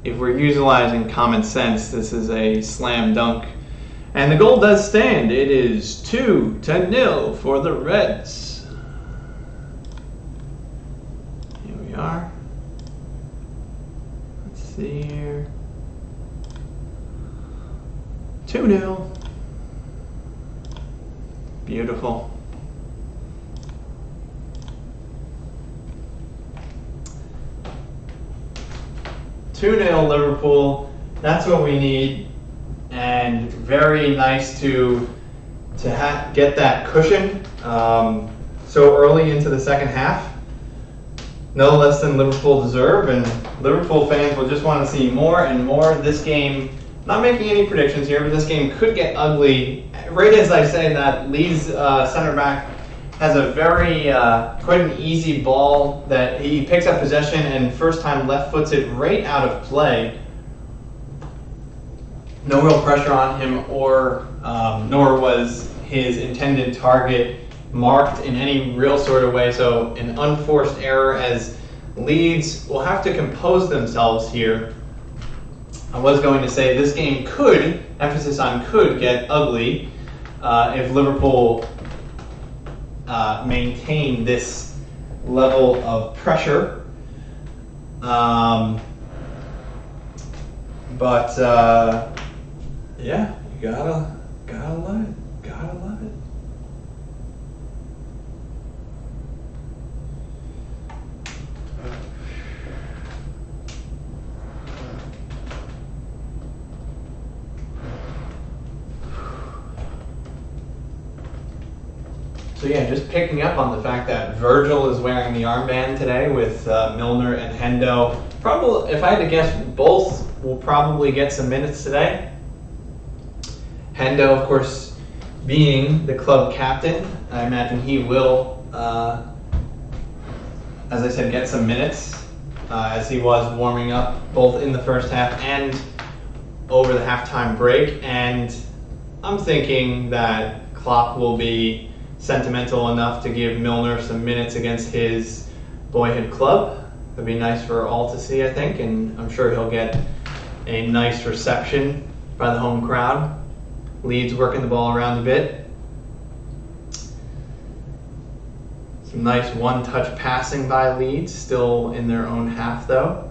if we're utilizing common sense, this is a slam dunk. And the goal does stand. It is 2-0 for the Reds. Here we are. Let's see here. 2-0. Beautiful. Liverpool. That's what we need, and very nice to get that cushion so early into the second half. No less than Liverpool deserve, and Liverpool fans will just want to see more and more. This game, not making any predictions here, but this game could get ugly. Right as I say that, Leeds center back has a very quite an easy ball that he picks up possession and first time left foots it right out of play. No real pressure on him, or nor was his intended target marked in any real sort of way. So an unforced error, as Leeds will have to compose themselves here. I was going to say this game could, emphasis on could, get ugly if Liverpool maintain this level of pressure, but yeah, you gotta love it. So yeah, just picking up on the fact that Virgil is wearing the armband today with Milner and Hendo. Probably, if I had to guess, both will probably get some minutes today. Hendo, of course, being the club captain, I imagine he will, as I said, get some minutes, as he was warming up both in the first half and over the halftime break. And I'm thinking that Klopp will be sentimental enough to give Milner some minutes against his boyhood club. It'd be nice for all to see, I think, and I'm sure he'll get a nice reception by the home crowd. Leeds working the ball around a bit. Some nice one-touch passing by Leeds, still in their own half though.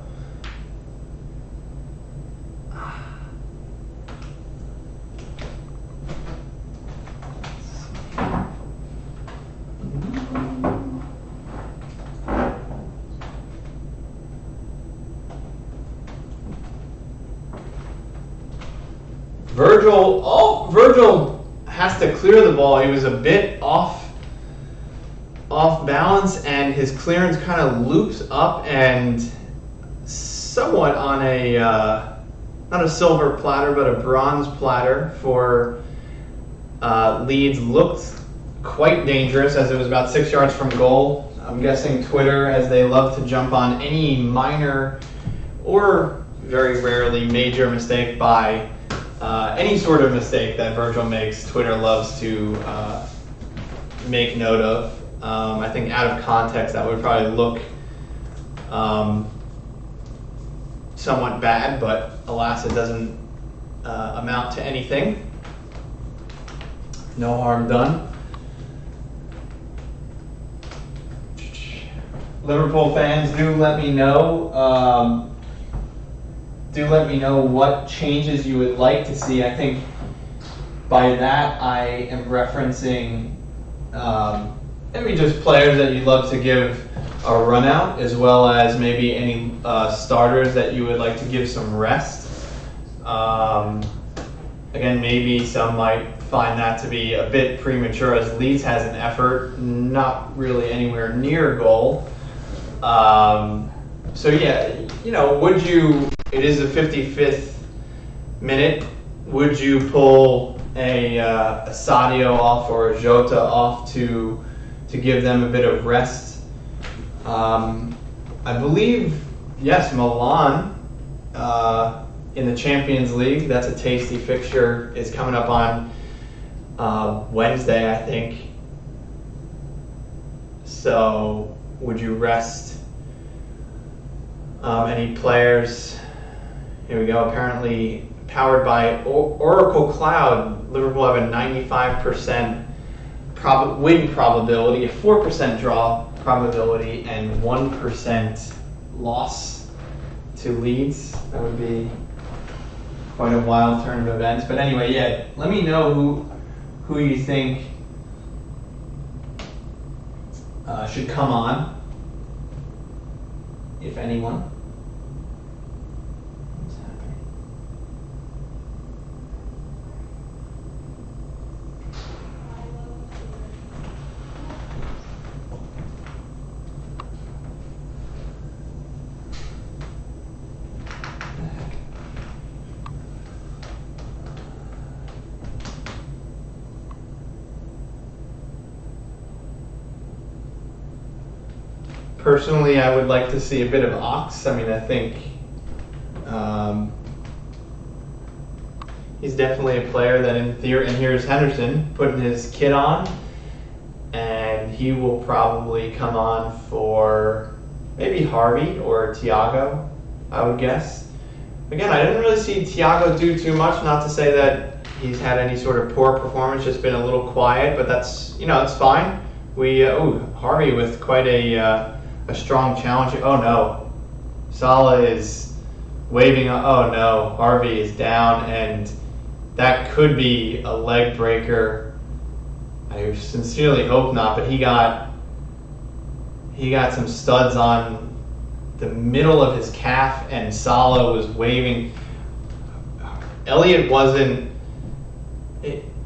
Virgil has to clear the ball. He was a bit off balance, and his clearance kind of loops up and somewhat on a not a silver platter but a bronze platter for Leeds. Looked quite dangerous as it was about 6 yards from goal. I'm guessing Twitter, as they love to jump on any minor or very rarely major mistake by any sort of mistake that Virgil makes, Twitter loves to make note of. I think out of context that would probably look somewhat bad, but alas, it doesn't amount to anything. No harm done. Liverpool fans, do let me know. Do let me know what changes you would like to see. I think by that I am referencing maybe just players that you'd love to give a run out, as well as maybe any starters that you would like to give some rest. Again, maybe some might find that to be a bit premature, as Leeds has an effort, not really anywhere near goal. So yeah, would you, it is the 55th minute, would you pull a Sadio off or a Jota off to give them a bit of rest? I believe, yes, Milan in the Champions League, that's a tasty fixture, is coming up on Wednesday, I think. So would you rest any players? Here we go. Apparently powered by Oracle Cloud, Liverpool have a 95% win probability, a 4% draw probability, and 1% loss to Leeds. That would be quite a wild turn of events. But anyway, yeah, let me know who you think should come on, if anyone. What's happening? Personally, I would like to see a bit of Ox. I mean, I think he's definitely a player that in theory, and here's Henderson putting his kit on, and he will probably come on for maybe Harvey or Thiago, I would guess. Again, I didn't really see Thiago do too much, not to say that he's had any sort of poor performance, just been a little quiet, but that's, it's fine. Harvey with quite a strong challenge. Oh no, Salah is waving. Oh no, Harvey is down, and that could be a leg breaker. I sincerely hope not, but he got some studs on the middle of his calf, and Salah was waving. Elliott wasn't.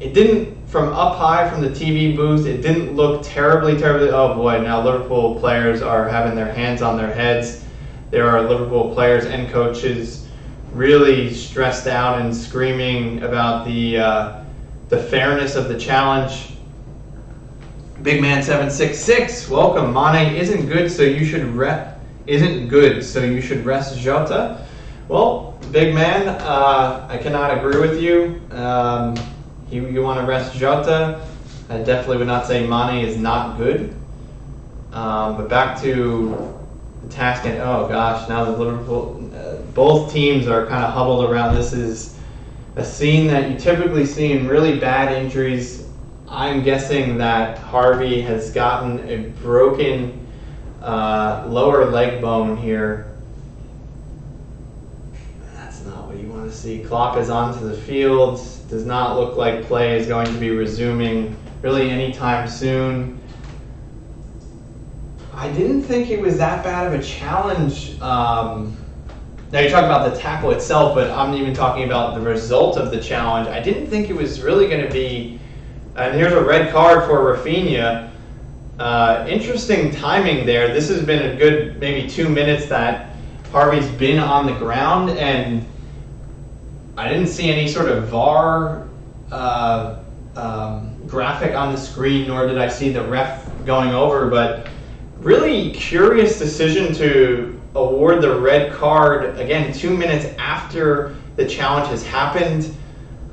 It didn't, from up high from the TV booth, it didn't look terribly. Oh boy, now Liverpool players are having their hands on their heads. There are Liverpool players and coaches really stressed out and screaming about the fairness of the challenge. Big man 766, welcome. Mane isn't good, so you should rest Jota. Well, big man, I cannot agree with you. You want to rest Jota. I definitely would not say Mane is not good. But back to the task, and oh gosh, now the Liverpool, both teams are kind of huddled around. This is a scene that you typically see in really bad injuries. I'm guessing that Harvey has gotten a broken lower leg bone here. That's not what you want to see. Klopp is onto the field. Does not look like play is going to be resuming really anytime soon. I didn't think it was that bad of a challenge. Now you're talking about the tackle itself, but I'm even talking about the result of the challenge. I didn't think it was really going to be, and here's a red card for Rafinha. Interesting timing there. This has been a good maybe 2 minutes that Harvey's been on the ground, and I didn't see any sort of VAR graphic on the screen, nor did I see the ref going over, but really curious decision to award the red card, again, 2 minutes after the challenge has happened.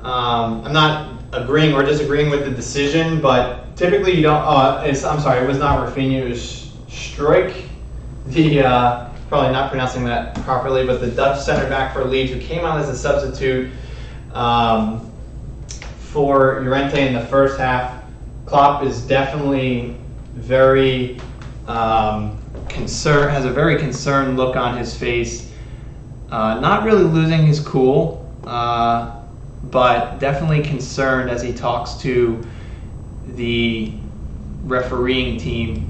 I'm not agreeing or disagreeing with the decision, but typically you don't, I'm sorry, it was not Rafinha, it was Struijk, probably not pronouncing that properly, but the Dutch center back for Leeds, who came on as a substitute for Llorente in the first half. Klopp is definitely very has a very concerned look on his face. Not really losing his cool, but definitely concerned as he talks to the refereeing team.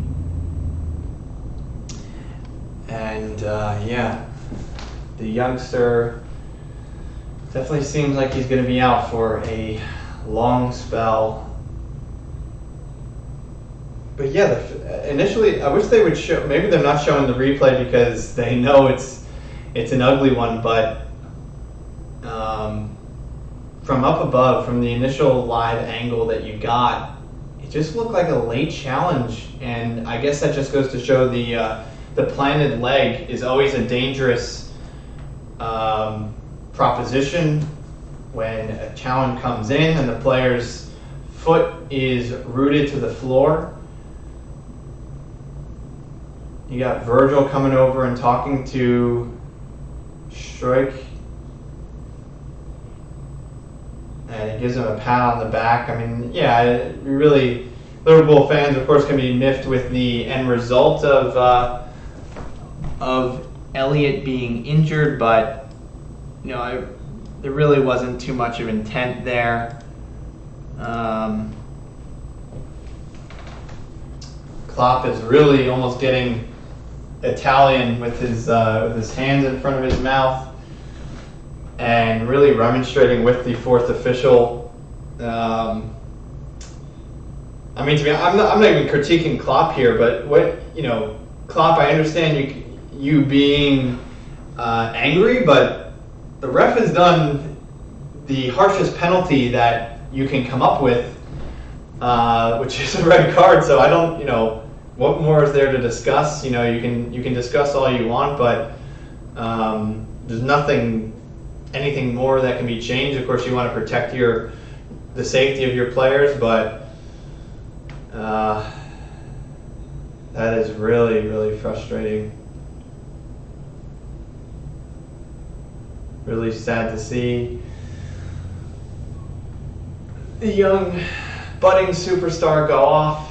And yeah, the youngster definitely seems like he's going to be out for a long spell. But yeah, initially, I wish they would show. Maybe they're not showing the replay because they know it's an ugly one. But from up above, from the initial live angle that you got, it just looked like a late challenge. And I guess that just goes to show the planted leg is always a dangerous proposition when a challenge comes in and the player's foot is rooted to the floor. You got Virgil coming over and talking to Struijk, and he gives him a pat on the back. I mean, yeah, really, Liverpool fans, of course, can be miffed with the end result of Elliott being injured, but there really wasn't too much of intent there. Klopp is really almost getting Italian with his hands in front of his mouth and really remonstrating with the fourth official. I mean, to be honest, I'm not even critiquing Klopp here, but Klopp, I understand you being angry, but the ref has done the harshest penalty that you can come up with, which is a red card. So I don't, what more is there to discuss? You can discuss all you want, but there's anything more that can be changed. Of course, you want to protect the safety of your players, but that is really, really frustrating. Really sad to see the young budding superstar go off,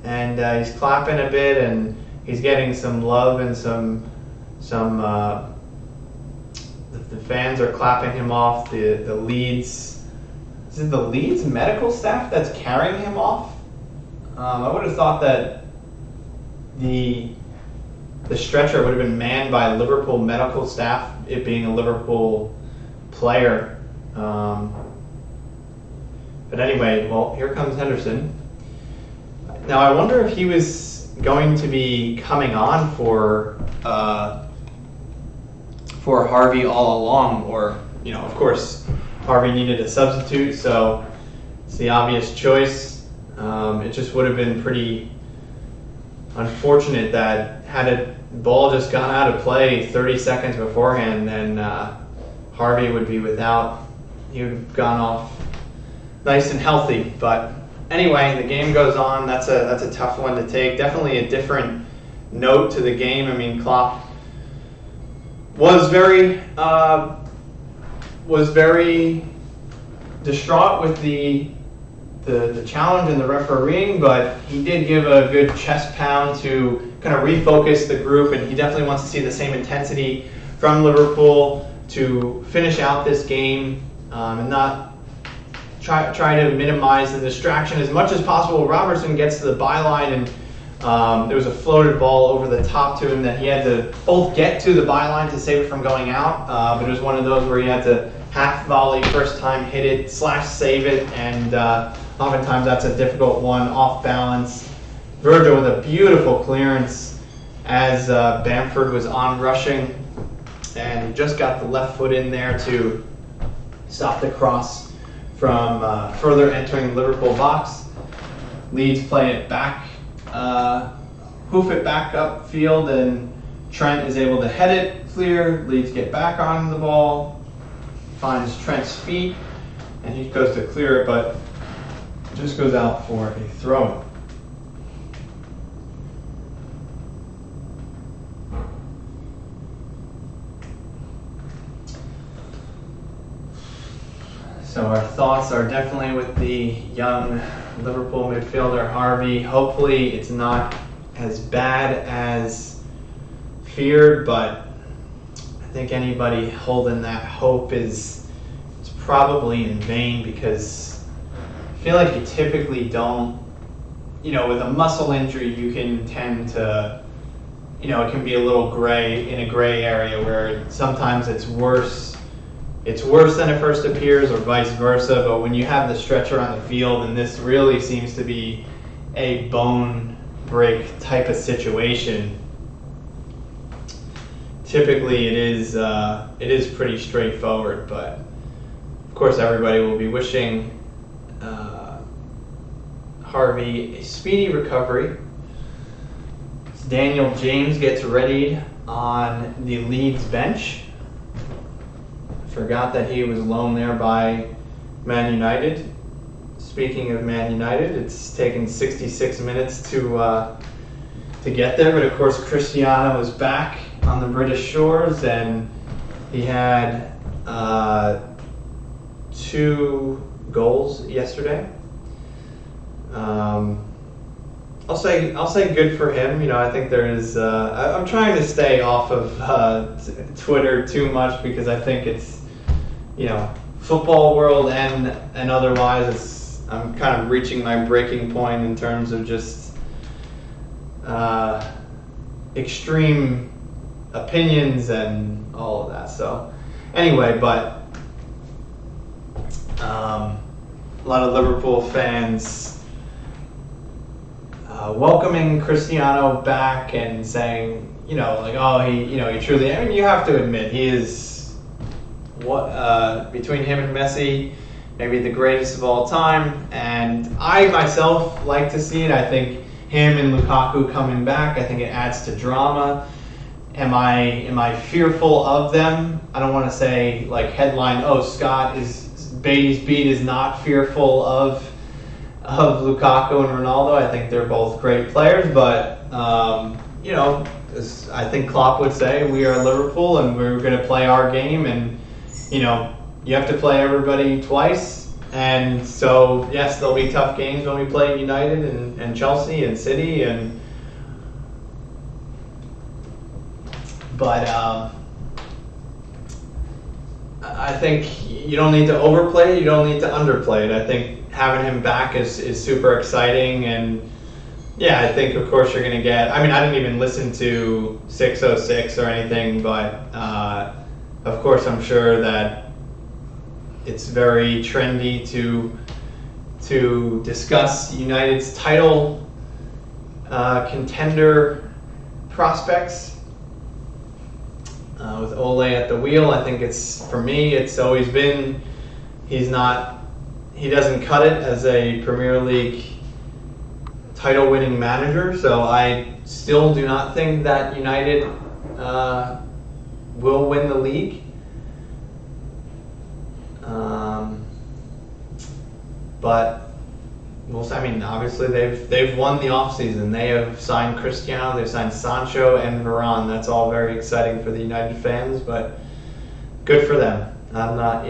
and he's clapping a bit, and he's getting some love and some the fans are clapping him off. The Leeds, is it the Leeds medical staff that's carrying him off? I would have thought that the stretcher would have been manned by Liverpool medical staff, it being a Liverpool player. But anyway, well, here comes Henderson. Now I wonder if he was going to be coming on for Harvey all along, or of course Harvey needed a substitute, so it's the obvious choice. It just would have been pretty unfortunate that had a ball just gone out of play 30 seconds beforehand, then Harvey would be without. He would have gone off nice and healthy. But anyway, the game goes on. That's a tough one to take. Definitely a different note to the game. I mean, Klopp was very distraught with the challenge and the refereeing, but he did give a good chest pound to kind of refocus the group, and he definitely wants to see the same intensity from Liverpool to finish out this game, and not try to minimize the distraction as much as possible. Robertson gets to the byline, and there was a floated ball over the top to him that he had to both get to the byline to save it from going out, but it was one of those where he had to half volley, first time hit it, save it, and oftentimes that's a difficult one, off balance. Virgil with a beautiful clearance as Bamford was on rushing, and he just got the left foot in there to stop the cross from further entering Liverpool box. Leeds play it back, hoof it back upfield, and Trent is able to head it clear. Leeds get back on the ball, finds Trent's feet, and he goes to clear it, but just goes out for a throw-in. So our thoughts are definitely with the young Liverpool midfielder Harvey. Hopefully it's not as bad as feared, but I think anybody holding that hope is probably in vain, because I feel like you typically don't, with a muscle injury, you can tend to, it can be a little in a gray area where sometimes it's worse than it first appears, or vice versa. But when you have the stretcher on the field, and this really seems to be a bone break type of situation, typically it is pretty straightforward. But of course, everybody will be wishing Harvey a speedy recovery. Daniel James gets readied on the Leeds bench. Forgot that he was loaned there by Man United. Speaking of Man United, it's taken 66 minutes to get there, but of course Cristiano is back on the British shores, and he had 2 goals yesterday. I'll say good for him. I think there is. I'm trying to stay off of Twitter too much, because I think it's, football world and otherwise, I'm kind of reaching my breaking point in terms of just extreme opinions and all of that. So anyway, but a lot of Liverpool fans welcoming Cristiano back and saying, oh, he truly. I mean, you have to admit, he is between him and Messi, maybe the greatest of all time. And I myself like to see it. I think him and Lukaku coming back, I think it adds to drama. Am I fearful of them? I don't want to say like headline, Beaty's beat is not fearful of Lukaku and Ronaldo. I think they're both great players, but as I think Klopp would say, we are Liverpool and we're going to play our game, and you have to play everybody twice. And so yes, there'll be tough games when we play United and Chelsea and City, but I think you don't need to overplay it, you don't need to underplay it. I think having him back is super exciting, and yeah, I think of course you're going to get, I didn't even listen to 606 or anything, but of course I'm sure that it's very trendy to discuss United's title contender prospects. With Ole at the wheel, I think for me, it's always been, he doesn't cut it as a Premier League title-winning manager, so I still do not think that United will win the league. But obviously they've won the offseason. They have signed Cristiano, they've signed Sancho and Varane. That's all very exciting for the United fans, but good for them. I'm not,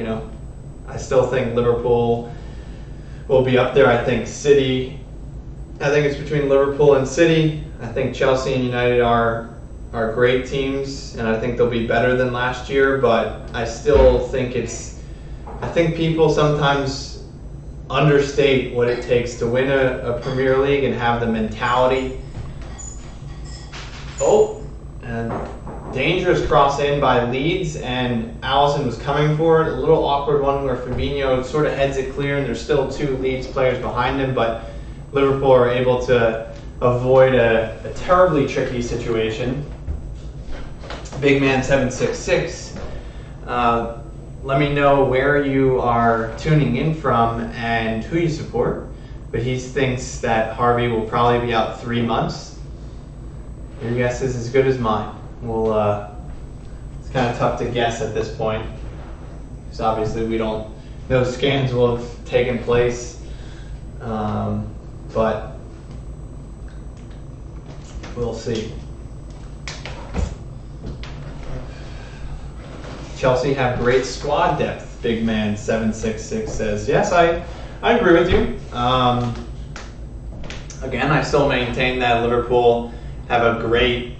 I still think Liverpool will be up there. I think it's between Liverpool and City. I think Chelsea and United are great teams, and I think they'll be better than last year, but I still think I think people sometimes understate what it takes to win a Premier League and have the mentality. And dangerous cross in by Leeds, and Alisson was coming for it. A little awkward one where Fabinho sort of heads it clear, and there's still 2 Leeds players behind him, but Liverpool are able to avoid a terribly tricky situation. Big Man 766. Let me know where you are tuning in from and who you support. But he thinks that Harvey will probably be out 3 months. Your guess is as good as mine. It's kind of tough to guess at this point, because obviously no scans will have taken place. But we'll see. Chelsea have great squad depth, Big Man 766 says. Yes, I agree with you. Again, I still maintain that Liverpool have a great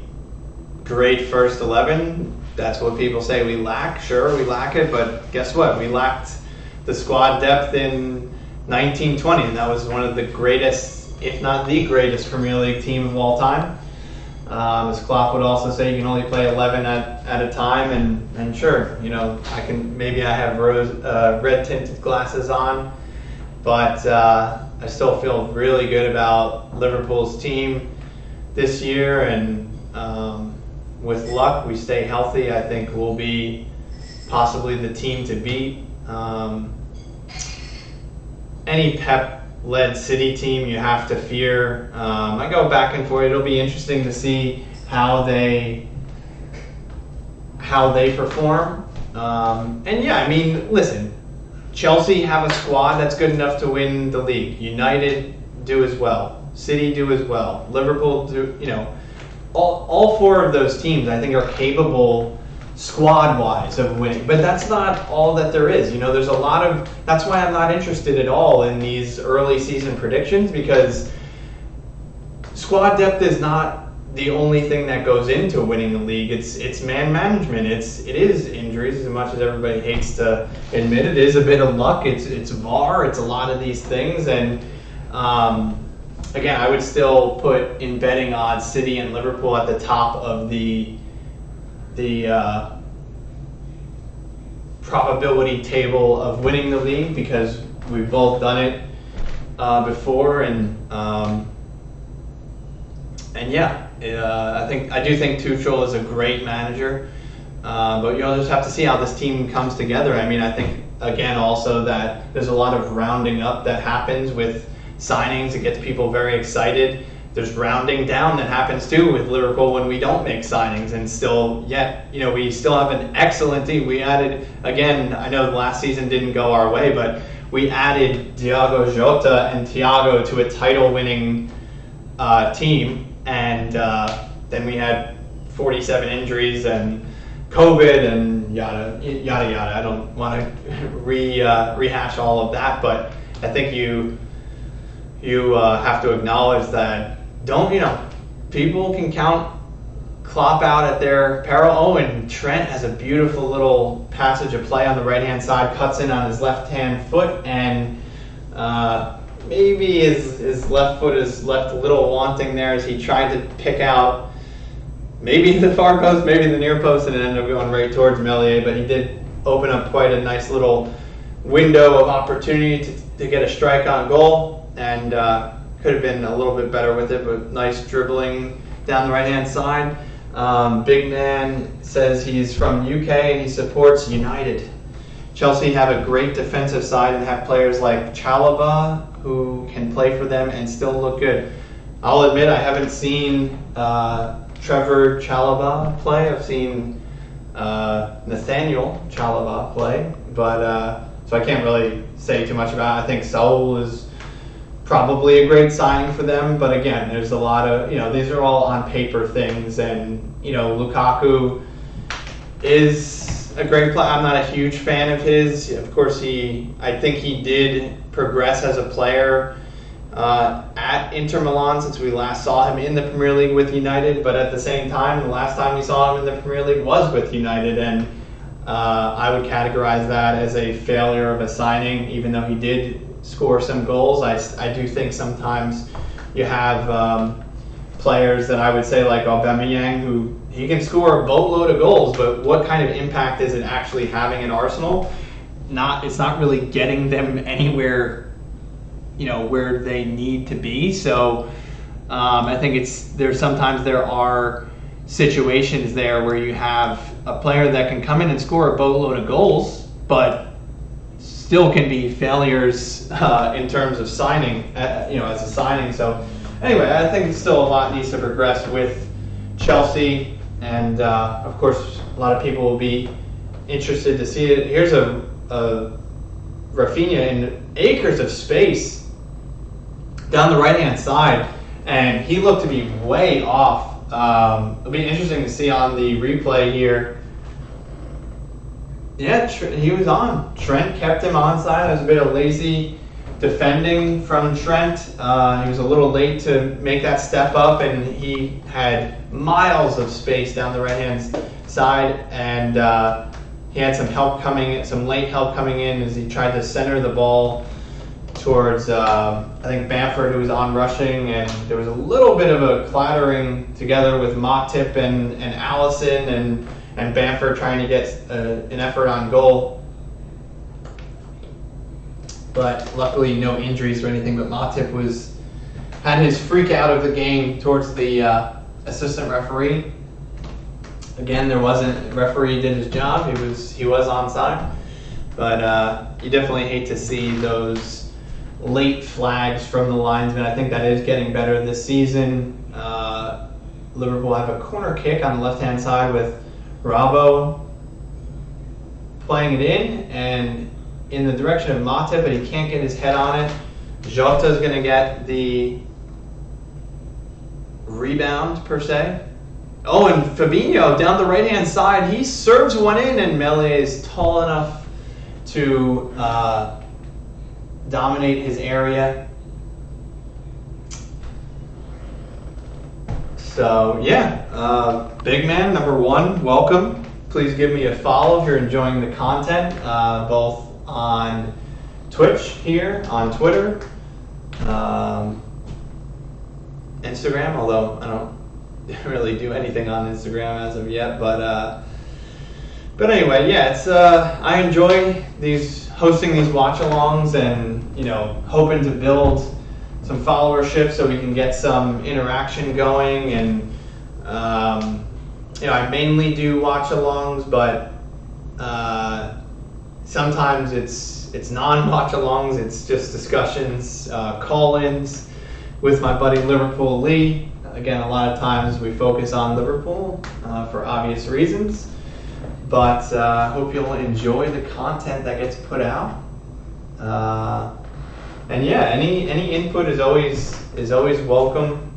first 11. That's what people say we lack. Sure, we lack it, but guess what? We lacked the squad depth in 1920, and that was one of the greatest, if not the greatest, Premier League team of all time. As Klopp would also say, you can only play 11 at a time, and sure, maybe I have red tinted glasses on, but I still feel really good about Liverpool's team this year, and with luck, we stay healthy, I think we'll be possibly the team to beat. Any Pep-led City team you have to fear. I go back and forth. It'll be interesting to see how they perform. And yeah, I mean, listen, Chelsea have a squad that's good enough to win the league. United do as well. City do as well. Liverpool do. All four of those teams I think are capable squad-wise of winning, but that's not all that there is. There's a lot of. That's why I'm not interested at all in these early season predictions, because squad depth is not the only thing that goes into winning the league. It's man management. It is injuries, as much as everybody hates to admit it. It is a bit of luck. It's VAR. It's a lot of these things, and again, I would still put in betting odds City and Liverpool at the top of the probability table of winning the league, because we've both done it before, and yeah, I do think Tuchel is a great manager, but you'll just have to see how this team comes together. I mean, I think again also that there's a lot of rounding up that happens with signings. It gets people very excited. There's rounding down that happens too with Liverpool when we don't make signings, and we still have an excellent team. We added, again, I know the last season didn't go our way, but we added Diogo Jota and Thiago to a title-winning team, and then we had 47 injuries and COVID and yada yada. I don't want to rehash all of that, but I think you have to acknowledge that people can count Klopp out at their peril. Oh, and Trent has a beautiful little passage of play on the right-hand side, cuts in on his left-hand foot, and maybe his left foot is left a little wanting there as he tried to pick out maybe the far post, maybe the near post, and it ended up going right towards Melier, but he did open up quite a nice little window of opportunity to get a strike on goal, and could have been a little bit better with it, but nice dribbling down the right-hand side. Big Man says he's from UK and he supports United. Chelsea have a great defensive side and have players like Chalobah who can play for them and still look good. I'll admit I haven't seen Trevor Chalobah play. I've seen Nathaniel Chalobah play, but so I can't really say too much about it. I think Saul is probably a great signing for them, but again, there's a lot of, these are all on paper things, and Lukaku is a great player. I'm not a huge fan of his. Of course, I think he did progress as a player at Inter Milan since we last saw him in the Premier League with United, but at the same time, the last time we saw him in the Premier League was with United, and I would categorize that as a failure of a signing, even though he did score some goals. I do think sometimes you have players that I would say like Aubameyang, who he can score a boatload of goals, but what kind of impact is it actually having at Arsenal? It's not really getting them anywhere, where they need to be. So I think sometimes there are situations there where you have a player that can come in and score a boatload of goals, but still can be failures in terms of signing, as a signing. So anyway, I think still a lot needs to progress with Chelsea, and of course a lot of people will be interested to see it. Here's a Rafinha in acres of space down the right-hand side, and he looked to be way off. It'll be interesting to see on the replay here. Yeah, he was on. Trent kept him onside. It was a bit of lazy defending from Trent. He was a little late to make that step up, and he had miles of space down the right-hand side, and he had some late help coming in as he tried to center the ball towards, I think, Bamford, who was on rushing, and there was a little bit of a clattering together with Matip and Alisson, and Bamford trying to get an effort on goal. But luckily no injuries or anything, but Matip had his freak out of the game towards the assistant referee. Again, the referee did his job. He was onside. But you definitely hate to see those late flags from the linesman. I think that is getting better this season. Liverpool have a corner kick on the left-hand side with Rabo playing it in the direction of Matip, but he can't get his head on it. Jota's going to get the rebound, per se. Oh, and Fabinho down the right-hand side, he serves one in, and Milner is tall enough to dominate his area. So, yeah, big man, number 1, welcome. Please give me a follow if you're enjoying the content, both on Twitch here, on Twitter, Instagram, although I don't really do anything on Instagram as of yet, but anyway, yeah, it's I enjoy hosting these watch-alongs, and hoping to build some followership so we can get some interaction going, and I mainly do watch-alongs, but sometimes it's non-watch-alongs, it's just discussions, call-ins with my buddy Liverpool Lee. Again, a lot of times we focus on Liverpool for obvious reasons, but hope you'll enjoy the content that gets put out. And yeah, any input is always welcome.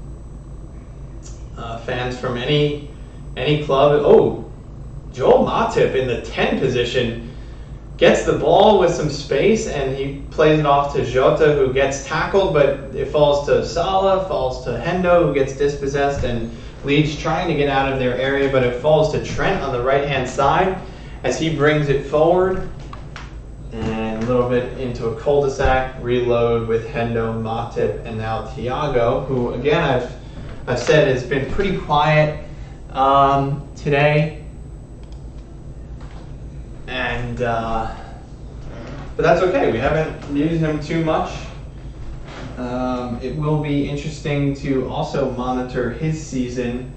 Fans from any club. Oh, Joel Matip in the 10 position. Gets the ball with some space, and he plays it off to Jota, who gets tackled, but it falls to Salah, falls to Hendo, who gets dispossessed, and Leeds trying to get out of their area, but it falls to Trent on the right-hand side as he brings it forward. And a little bit into a cul-de-sac, reload with Hendo, Matip, and now Thiago, who, again, I've said has been pretty quiet today. And but that's okay. We haven't used him too much. It will be interesting to also monitor his season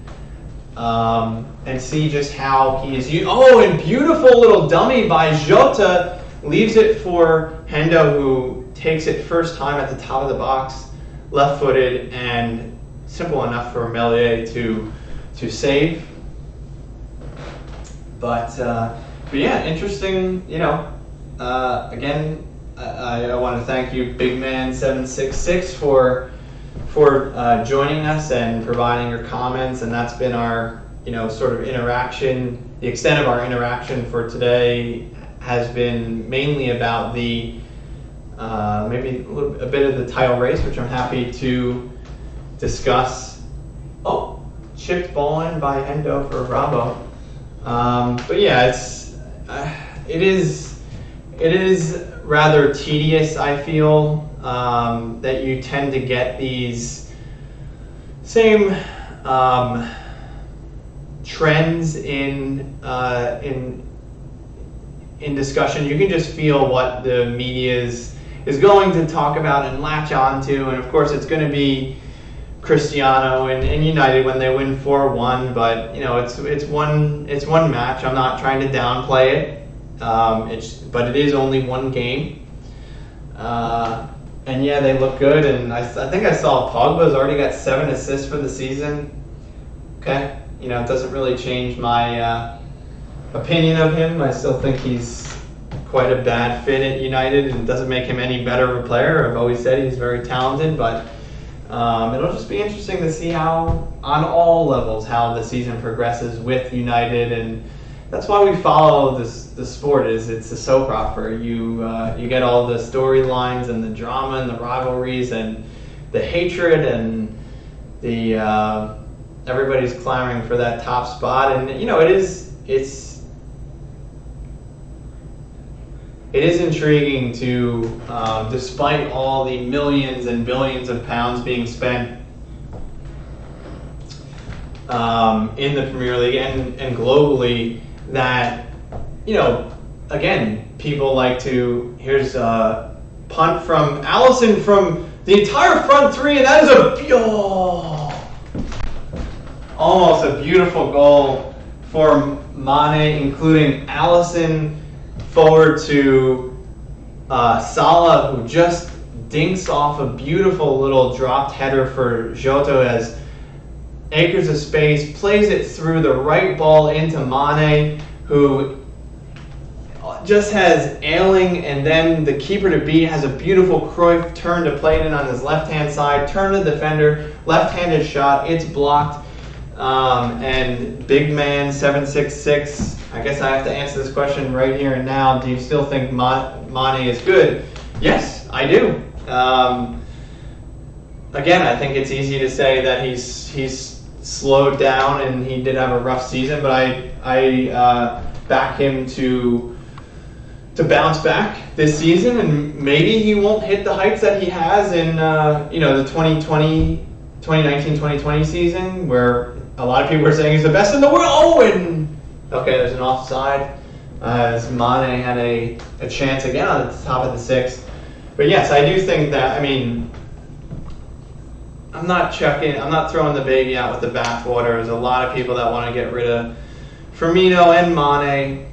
and see just how he is used. Oh, and beautiful little dummy by Jota. Leaves it for Hendo, who takes it first time at the top of the box, left-footed, and simple enough for Milner to save. But yeah, interesting. Again, I want to thank you, Big Man 766, for joining us and providing your comments. And that's been our sort of interaction. The extent of our interaction for today has been mainly about the maybe a bit of the title race, which I'm happy to discuss. Oh, chipped ball in by Hendo for Rabo. But yeah, it is rather tedious, I feel, that you tend to get these same trends in discussion. You can just feel what the media is going to talk about and latch on to, and of course it's going to be Cristiano and United when they win 4-1, but it's one match. I'm not trying to downplay it. But it is only one game. And yeah, they look good, and I think I saw Pogba's already got 7 assists for the season. Okay, it doesn't really change my opinion of him. I still think he's quite a bad fit at United, and doesn't make him any better of a player. I've always said he's very talented, but it'll just be interesting to see how, on all levels, how the season progresses with United, that's why we follow the sport. It's a soap opera. You get all the storylines and the drama and the rivalries and the hatred and the everybody's clamoring for that top spot. And it is intriguing to, despite all the millions and billions of pounds being spent in the Premier League and globally, that, again, people like to, here's a punt from Alisson from the entire front three, and that is almost a beautiful goal for Mane, including Alisson forward to Salah, who just dinks off a beautiful little dropped header for Jota as acres of space, plays it through the right ball into Mane, who just has ailing, and then the keeper to beat has a beautiful Cruyff turn to play it in on his left-hand side, turn to the defender, left-handed shot, it's blocked, and big man 766. I guess I have to answer this question right here and now. Do you still think Mane is good? Yes, I do. Again, I think it's easy to say that he's slowed down and he did have a rough season, but I back him to bounce back this season, and maybe he won't hit the heights that he has in the 2019-2020 season, where a lot of people are saying he's the best in the world. Oh, and okay, there's an offside as Mane had a chance again on the top of the sixth. But yes, I do think that, I'm not throwing the baby out with the bathwater. There's a lot of people that want to get rid of Firmino and Mane.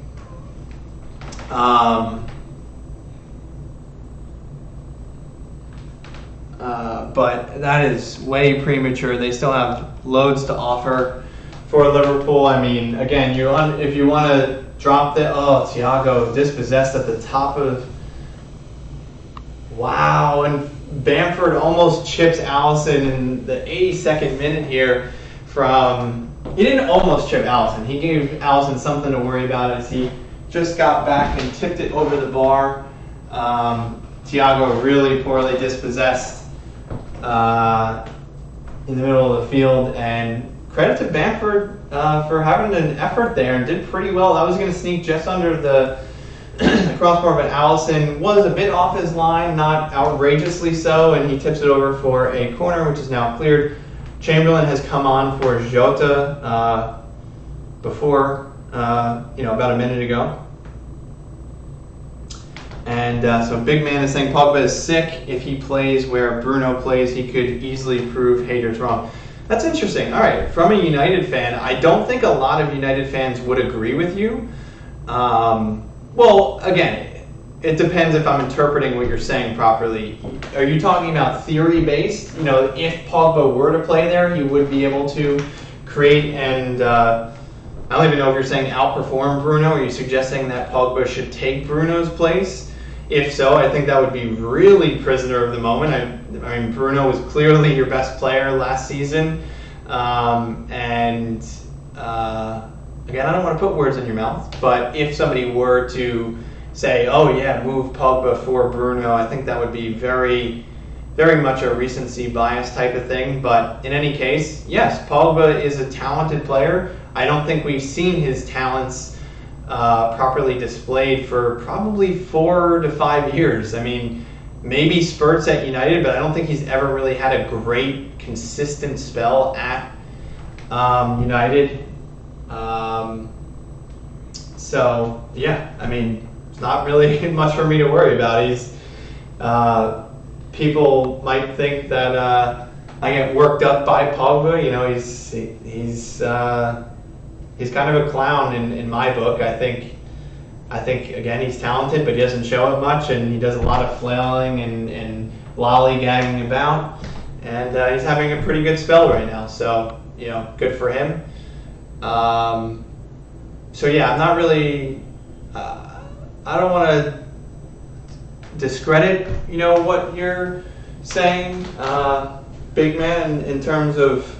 But that is way premature. They still have loads to offer for Liverpool. Again, if you want to drop Thiago dispossessed at the top of, wow, and Bamford almost chips Alisson in the 82nd minute here he didn't almost chip Alisson. He gave Alisson something to worry about as he just got back and tipped it over the bar. Thiago really poorly dispossessed in the middle of the field, and credit to Bamford for having an effort there and did pretty well. That was going to sneak just under the crossbar, but Alisson was a bit off his line, not outrageously so, and he tips it over for a corner, which is now cleared. Chamberlain has come on for Jota before, about a minute ago. And so big man is saying Pogba is sick. If he plays where Bruno plays, he could easily prove haters wrong. That's interesting. All right, from a United fan, I don't think a lot of United fans would agree with you. Well, again, it depends if I'm interpreting what you're saying properly. Are you talking about theory-based? If Pogba were to play there, he would be able to create and I don't even know if you're saying outperform Bruno. Are you suggesting that Pogba should take Bruno's place? If so, I think that would be really prisoner of the moment. Bruno was clearly your best player last season. Again, I don't want to put words in your mouth, but if somebody were to say, oh yeah, move Pogba for Bruno, I think that would be very, very much a recency bias type of thing. But in any case, yes, Pogba is a talented player. I don't think we've seen his talents properly displayed for probably 4 to 5 years. Maybe spurts at United, but I don't think he's ever really had a great, consistent spell at United. So, yeah, it's not really much for me to worry about. People might think that I get worked up by Pogba. He's kind of a clown in my book. I think again, he's talented, but he doesn't show it much, and he does a lot of flailing and lollygagging about. And he's having a pretty good spell right now. So, good for him. So yeah, I'm not really. I don't want to discredit, what you're saying, big man, in terms of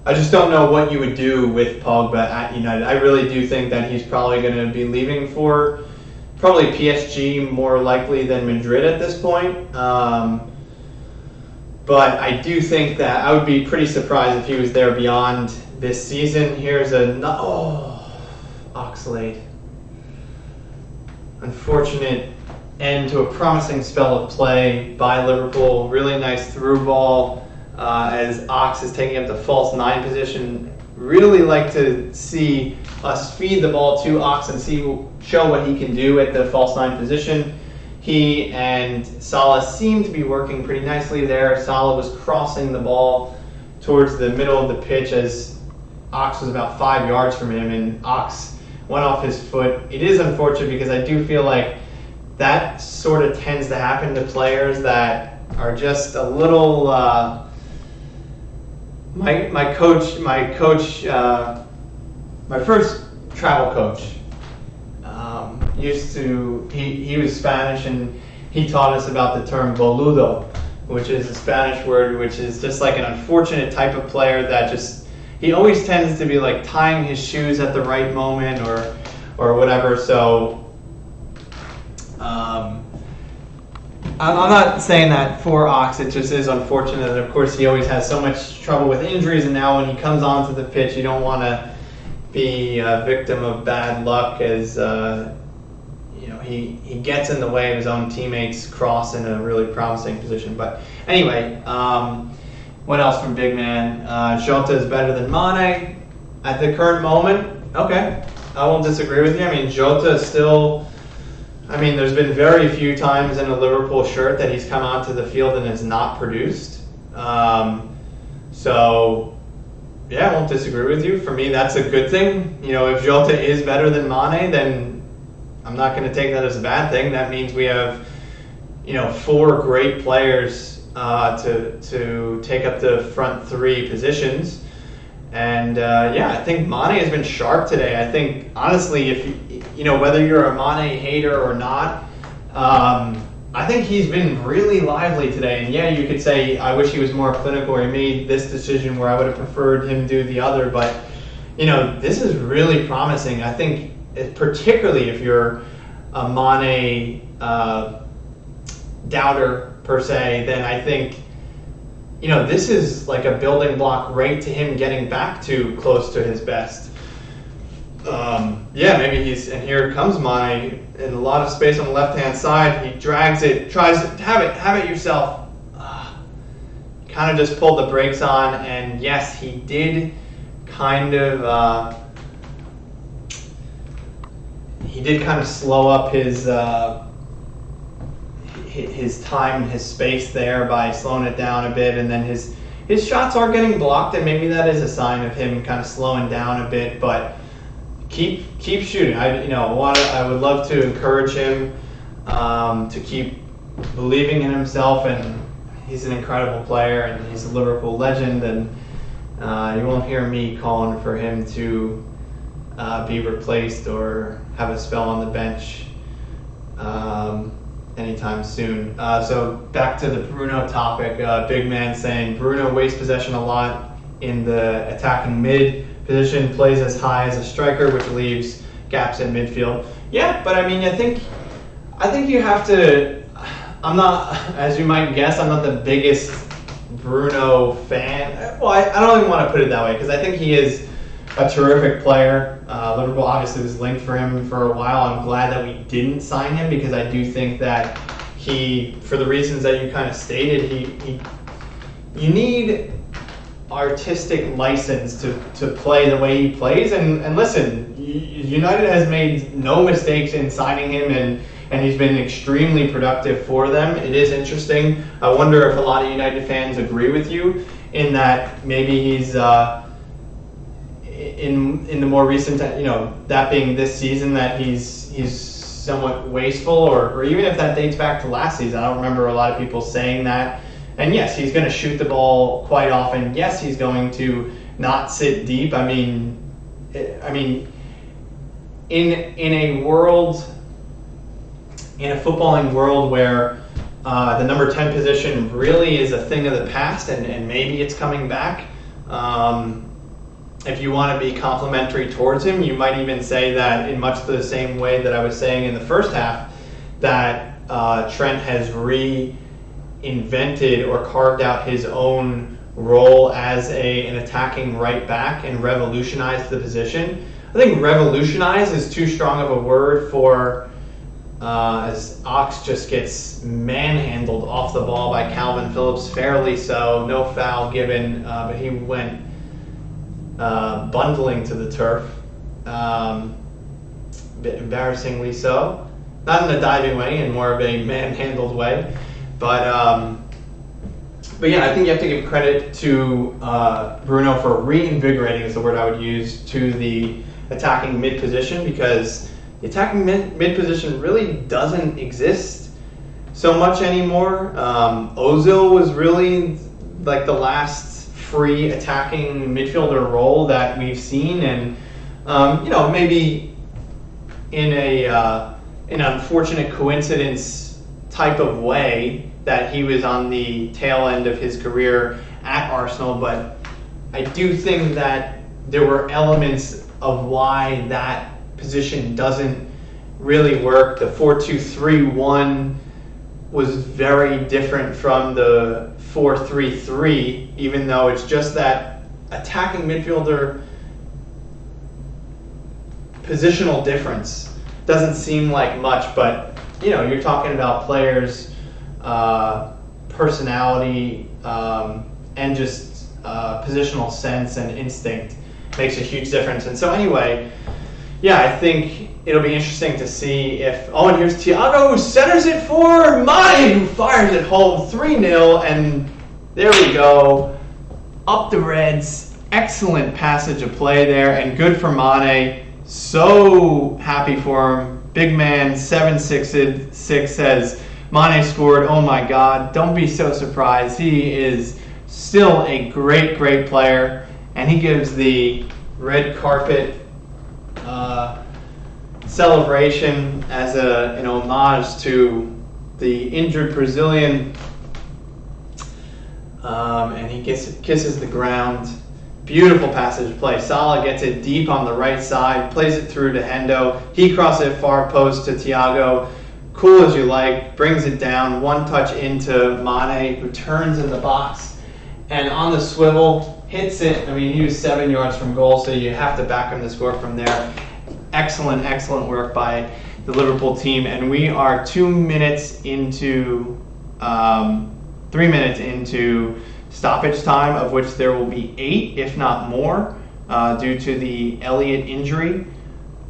I just don't know what you would do with Pogba at United. I really do think that he's probably going to be leaving for probably PSG more likely than Madrid at this point. But I do think that I would be pretty surprised if he was there beyond this season. Here's Oxlade. Unfortunate end to a promising spell of play by Liverpool. Really nice through ball as Ox is taking up the false 9 position. Really like to see us feed the ball to Ox and show what he can do at the false 9 position. He and Salah seem to be working pretty nicely there. Salah was crossing the ball towards the middle of the pitch as Ox was about 5 yards from him, and Ox went off his foot. It is unfortunate because I do feel like that sort of tends to happen to players that are just a little. My first travel coach. He was Spanish, and he taught us about the term boludo, which is a Spanish word, which is just like an unfortunate type of player that he always tends to be like tying his shoes at the right moment or whatever. So I'm not saying that for Ox, it just is unfortunate. And of course, he always has so much trouble with injuries, and now when he comes onto the pitch, you don't want to be a victim of bad luck as he gets in the way of his own teammates cross in a really promising position. But anyway, what else from Big Man? Jota is better than Mane at the current moment. Okay, I won't disagree with you. I mean, Jota is still. I mean, there's been very few times in a Liverpool shirt that he's come onto the field and has not produced. So, yeah, I won't disagree with you. For me, that's a good thing. If Jota is better than Mane, then I'm not going to take that as a bad thing. That means we have, 4 great players to take up the front 3 positions. And I think Mane has been sharp today. I think, honestly, if whether you're a Mane hater or not, I think he's been really lively today. And yeah, you could say, I wish he was more clinical, or he made this decision where I would have preferred him do the other. But, this is really promising. I think, particularly if you're a Mane doubter, per se, then I think, this is like a building block right to him getting back to close to his best. Maybe and here comes Mane in a lot of space on the left-hand side. He drags it, tries to have it yourself. Kind of just pulled the brakes on, and yes, he did kind of slow up his time, his space there by slowing it down a bit, and then his shots are getting blocked, and maybe that is a sign of him kind of slowing down a bit. But keep shooting. I would love to encourage him to keep believing in himself, and he's an incredible player, and he's a Liverpool legend, and you won't hear me calling for him to be replaced or have a spell on the bench anytime soon. So back to the Bruno topic. Big Man saying Bruno wastes possession a lot in the attacking mid position, plays as high as a striker, which leaves gaps in midfield. Yeah, but I mean, I think you have to. I'm not, as you might guess, I'm not the biggest Bruno fan. Well, I don't even want to put it that way, because I think he is a terrific player. Liverpool obviously was linked for him for a while. I'm glad that we didn't sign him, because I do think that for the reasons that you kind of stated, you need artistic license to play the way he plays. And listen, United has made no mistakes in signing him, and he's been extremely productive for them. It is interesting. I wonder if a lot of United fans agree with you in that maybe he's in the more recent, that being this season, that he's somewhat wasteful, or even if that dates back to last season. I don't remember a lot of people saying that. And yes, he's going to shoot the ball quite often. Yes, he's going to not sit deep. I mean, in a footballing world where the number 10 position really is a thing of the past, and maybe it's coming back. if you want to be complimentary towards him, you might even say that in much the same way that I was saying in the first half, that Trent has reinvented or carved out his own role as an attacking right back and revolutionized the position. I think revolutionize is too strong of a word for as Ox just gets manhandled off the ball by Calvin Phillips, fairly so, no foul given, but he went bundling to the turf, a bit embarrassingly so. Not in a diving way, in more of a manhandled way, but yeah, I think you have to give credit to Bruno for reinvigorating, is the word I would use, to the attacking mid position, because the attacking mid position really doesn't exist so much anymore. Ozil was really like the last free attacking midfielder role that we've seen, and maybe in an unfortunate coincidence type of way that he was on the tail end of his career at Arsenal, but I do think that there were elements of why that position doesn't really work. The 4-2-3-1 was very different from the 4-3-3, even though it's just that attacking midfielder positional difference. Doesn't seem like much, but you're talking about players' personality and just positional sense and instinct makes a huge difference. And so anyway, yeah, I think it'll be interesting to see if... Oh, and here's Thiago, who centers it for Mane, who fires it home 3-0, and there we go. Up the Reds. Excellent passage of play there, and good for Mane. So happy for him. Big man, 7'6", says, Mane scored. Oh my God, don't be so surprised. He is still a great, great player, and he gives the red carpet celebration as an homage to the injured Brazilian, and he kisses the ground. Beautiful passage of play. Salah gets it deep on the right side, plays it through to Hendo. He crosses it far post to Thiago. Cool as you like, brings it down, one touch into Mane, who turns in the box, and on the swivel, hits it. I mean, he was 7 yards from goal, so you have to back him to score from there. Excellent, excellent work by the Liverpool team, and we are 3 minutes into stoppage time, of which there will be 8, if not more, due to the Elliott injury,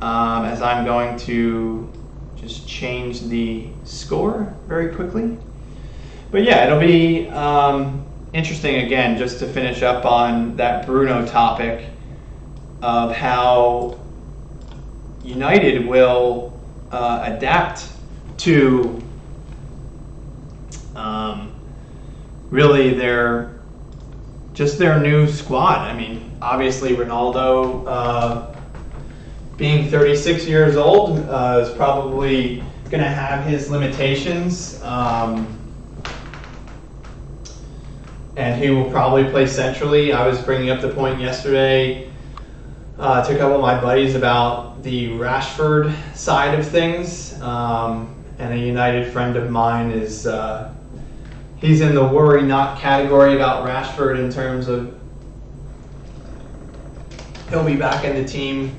as I'm going to just change the score very quickly. But yeah, it'll be interesting, again, just to finish up on that Bruno topic of how United will adapt to really their new squad. I mean, obviously Ronaldo, being 36 years old, is probably going to have his limitations, and he will probably play centrally. I was bringing up the point yesterday to a couple of my buddies about the Rashford side of things, and a United friend of mine is he's in the worry not category about Rashford in terms of he'll be back in the team.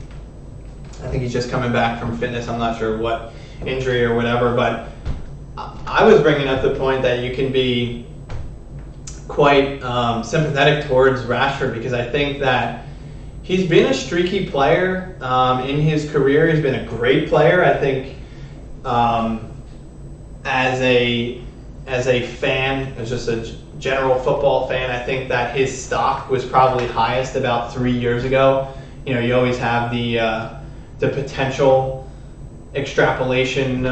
I think he's just coming back from fitness. I'm not sure what injury or whatever, but I was bringing up the point that you can be quite sympathetic towards Rashford, because I think that he's been a streaky player in his career. He's been a great player. I think as a fan, as just a general football fan, I think that his stock was probably highest about 3 years ago. You always have the potential extrapolation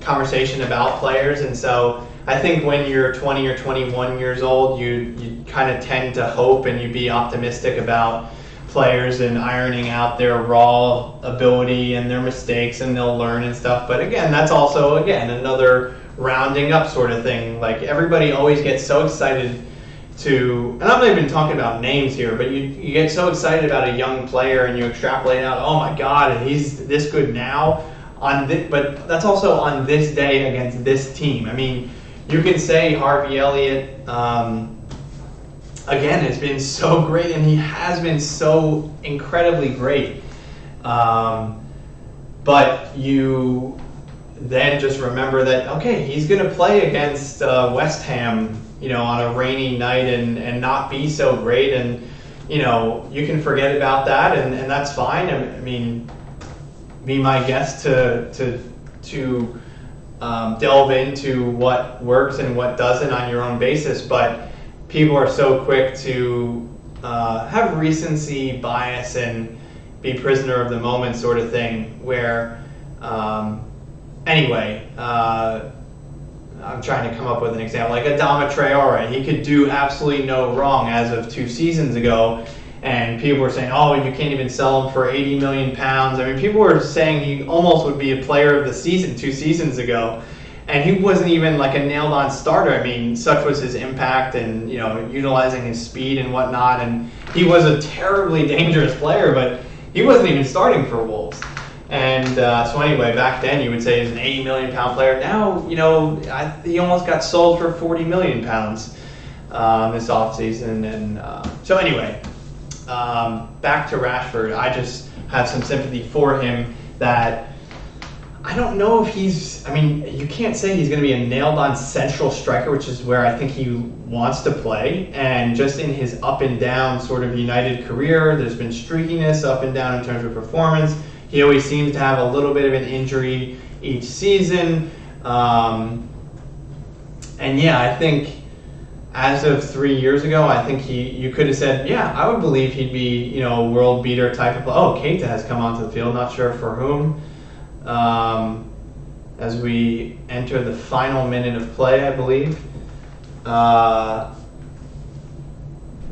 conversation about players, and so I think when you're 20 or 21 years old, you kind of tend to hope and you be optimistic about players and ironing out their raw ability and their mistakes, and they'll learn and stuff. But again, that's also another rounding up sort of thing. Like, everybody always gets so excited and I'm not even talking about names here, but you get so excited about a young player and you extrapolate out, oh my God, and he's this good now. But that's also on this day against this team. I mean, you can say Harvey Elliott, again, has been so great, and he has been so incredibly great. But you then just remember that, okay, he's going to play against West Ham, on a rainy night and not be so great, and you can forget about that, and that's fine. I mean, be my guest to delve into what works and what doesn't on your own basis, but people are so quick to have recency bias and be prisoner of the moment sort of thing, where anyway, I'm trying to come up with an example, like Adama Traore. He could do absolutely no wrong as of 2 seasons ago, and people were saying, oh, you can't even sell him for 80 million pounds. I mean, people were saying he almost would be a player of the season 2 seasons ago, and he wasn't even like a nailed-on starter. I mean, such was his impact and, utilizing his speed and whatnot, and he was a terribly dangerous player, but he wasn't even starting for Wolves. And so anyway, back then you would say he's an 80 million pound player. Now, he almost got sold for 40 million pounds this offseason. And so anyway, back to Rashford. I just have some sympathy for him that I don't know if you can't say he's going to be a nailed-on central striker, which is where I think he wants to play. And just in his up and down sort of United career, there's been streakiness up and down in terms of performance. He always seems to have a little bit of an injury each season. And yeah, I think as of 3 years ago, I think you could have said, yeah, I would believe he'd be, a world beater type of player. Oh, Keita has come onto the field, not sure for whom. As we enter the final minute of play, I believe.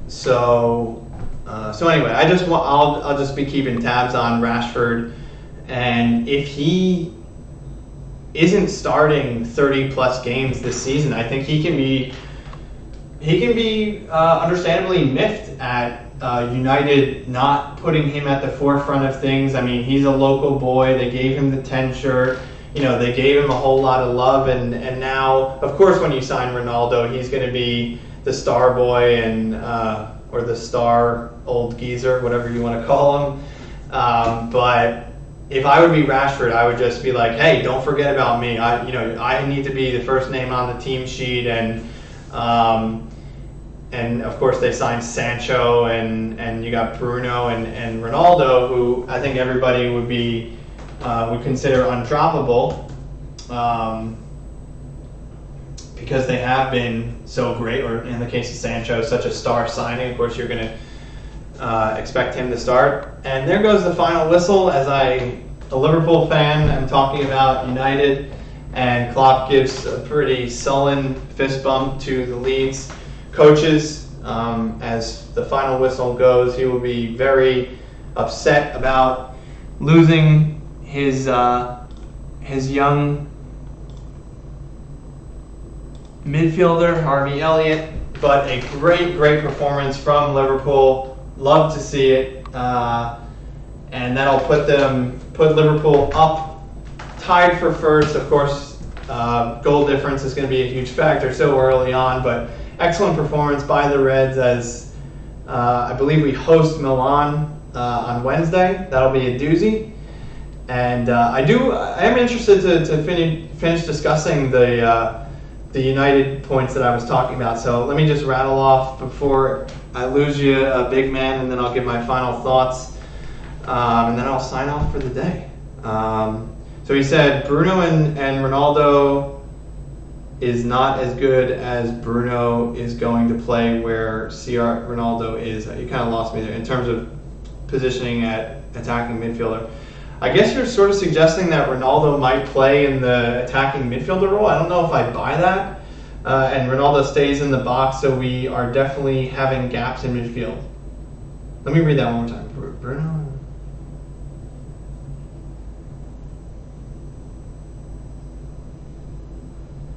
So anyway, I'll just be keeping tabs on Rashford, and if he isn't starting 30 plus games this season, I think he can be understandably miffed at United not putting him at the forefront of things. I mean, he's a local boy. They gave him the 10 shirt. They gave him a whole lot of love, and now, of course, when you sign Ronaldo, he's going to be the star boy and or the star old geezer, whatever you want to call him. But if I would be Rashford, I would just be like, hey, don't forget about me. I need to be the first name on the team sheet, and of course they signed Sancho, and you got Bruno and Ronaldo, who I think everybody would consider undroppable, because they have been so great, or in the case of Sancho, such a star signing. Of course, you're going to expect him to start. And there goes the final whistle, as a Liverpool fan, I'm talking about United, and Klopp gives a pretty sullen fist bump to the Leeds coaches. As the final whistle goes, he will be very upset about losing his young midfielder, Harvey Elliott, but a great performance from Liverpool. Love to see it, and that'll put Liverpool up, tied for first. Of course, goal difference is going to be a huge factor so early on, but excellent performance by the Reds, as I believe we host Milan on Wednesday. That'll be a doozy. And I am interested to finish discussing the United points that I was talking about. So let me just rattle off before I lose you, a big man, and then I'll give my final thoughts, and then I'll sign off for the day. So he said Bruno and Ronaldo is not as good as Bruno is going to play where Ronaldo is. You kind of lost me there in terms of positioning at attacking midfielder. I guess you're sort of suggesting that Ronaldo might play in the attacking midfielder role. I don't know if I buy that. And Ronaldo stays in the box, so we are definitely having gaps in midfield. Let me read that one more time. Bruno.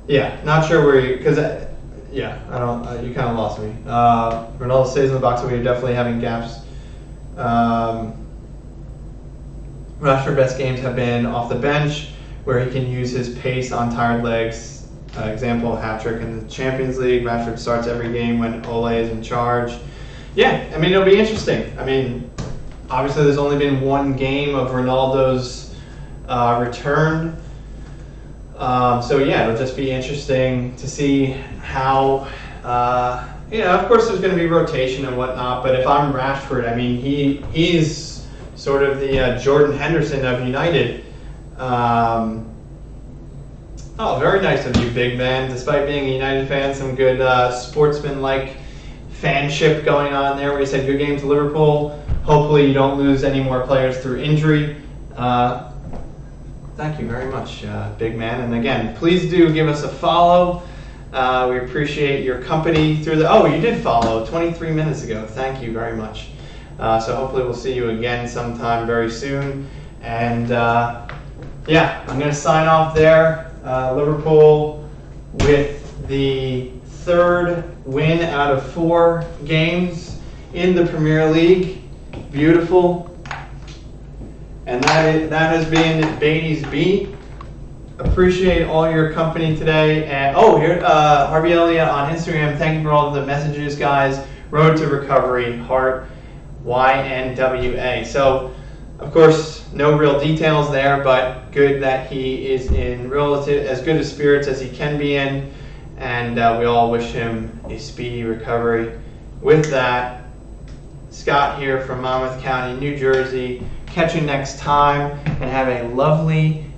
Yeah, not sure where because Yeah, I don't. You kind of lost me. Ronaldo stays in the box, but we're definitely having gaps. Rashford's best games have been off the bench, where he can use his pace on tired legs. Example, hat-trick in the Champions League. Rashford starts every game when Ole is in charge. Yeah, I mean, it'll be interesting. I mean, obviously there's only been one game of Ronaldo's return. So yeah, it'll just be interesting to see how, of course there's going to be rotation and whatnot, but if I'm Rashford, I mean, he's sort of the Jordan Henderson of United. Oh, very nice of you, big man. Despite being a United fan, some good sportsman-like fanship going on there where you said good game to Liverpool. Hopefully you don't lose any more players through injury. Thank you very much, big man. And again, please do give us a follow. We appreciate your company through the... Oh, you did follow 23 minutes ago. Thank you very much. So hopefully we'll see you again sometime very soon. And yeah, I'm going to sign off there. Liverpool with the third win out of 4 games in the Premier League. Beautiful. And that has been Beaty's Beat. Appreciate all your company today. And here, Harvey Elliott on Instagram. Thank you for all of the messages, guys. Road to Recovery, Heart, YNWA. So, of course, no real details there, but good that he is in as good of spirits as he can be in, and we all wish him a speedy recovery. With that, Scott here from Monmouth County, New Jersey. Catch you next time, and have a lovely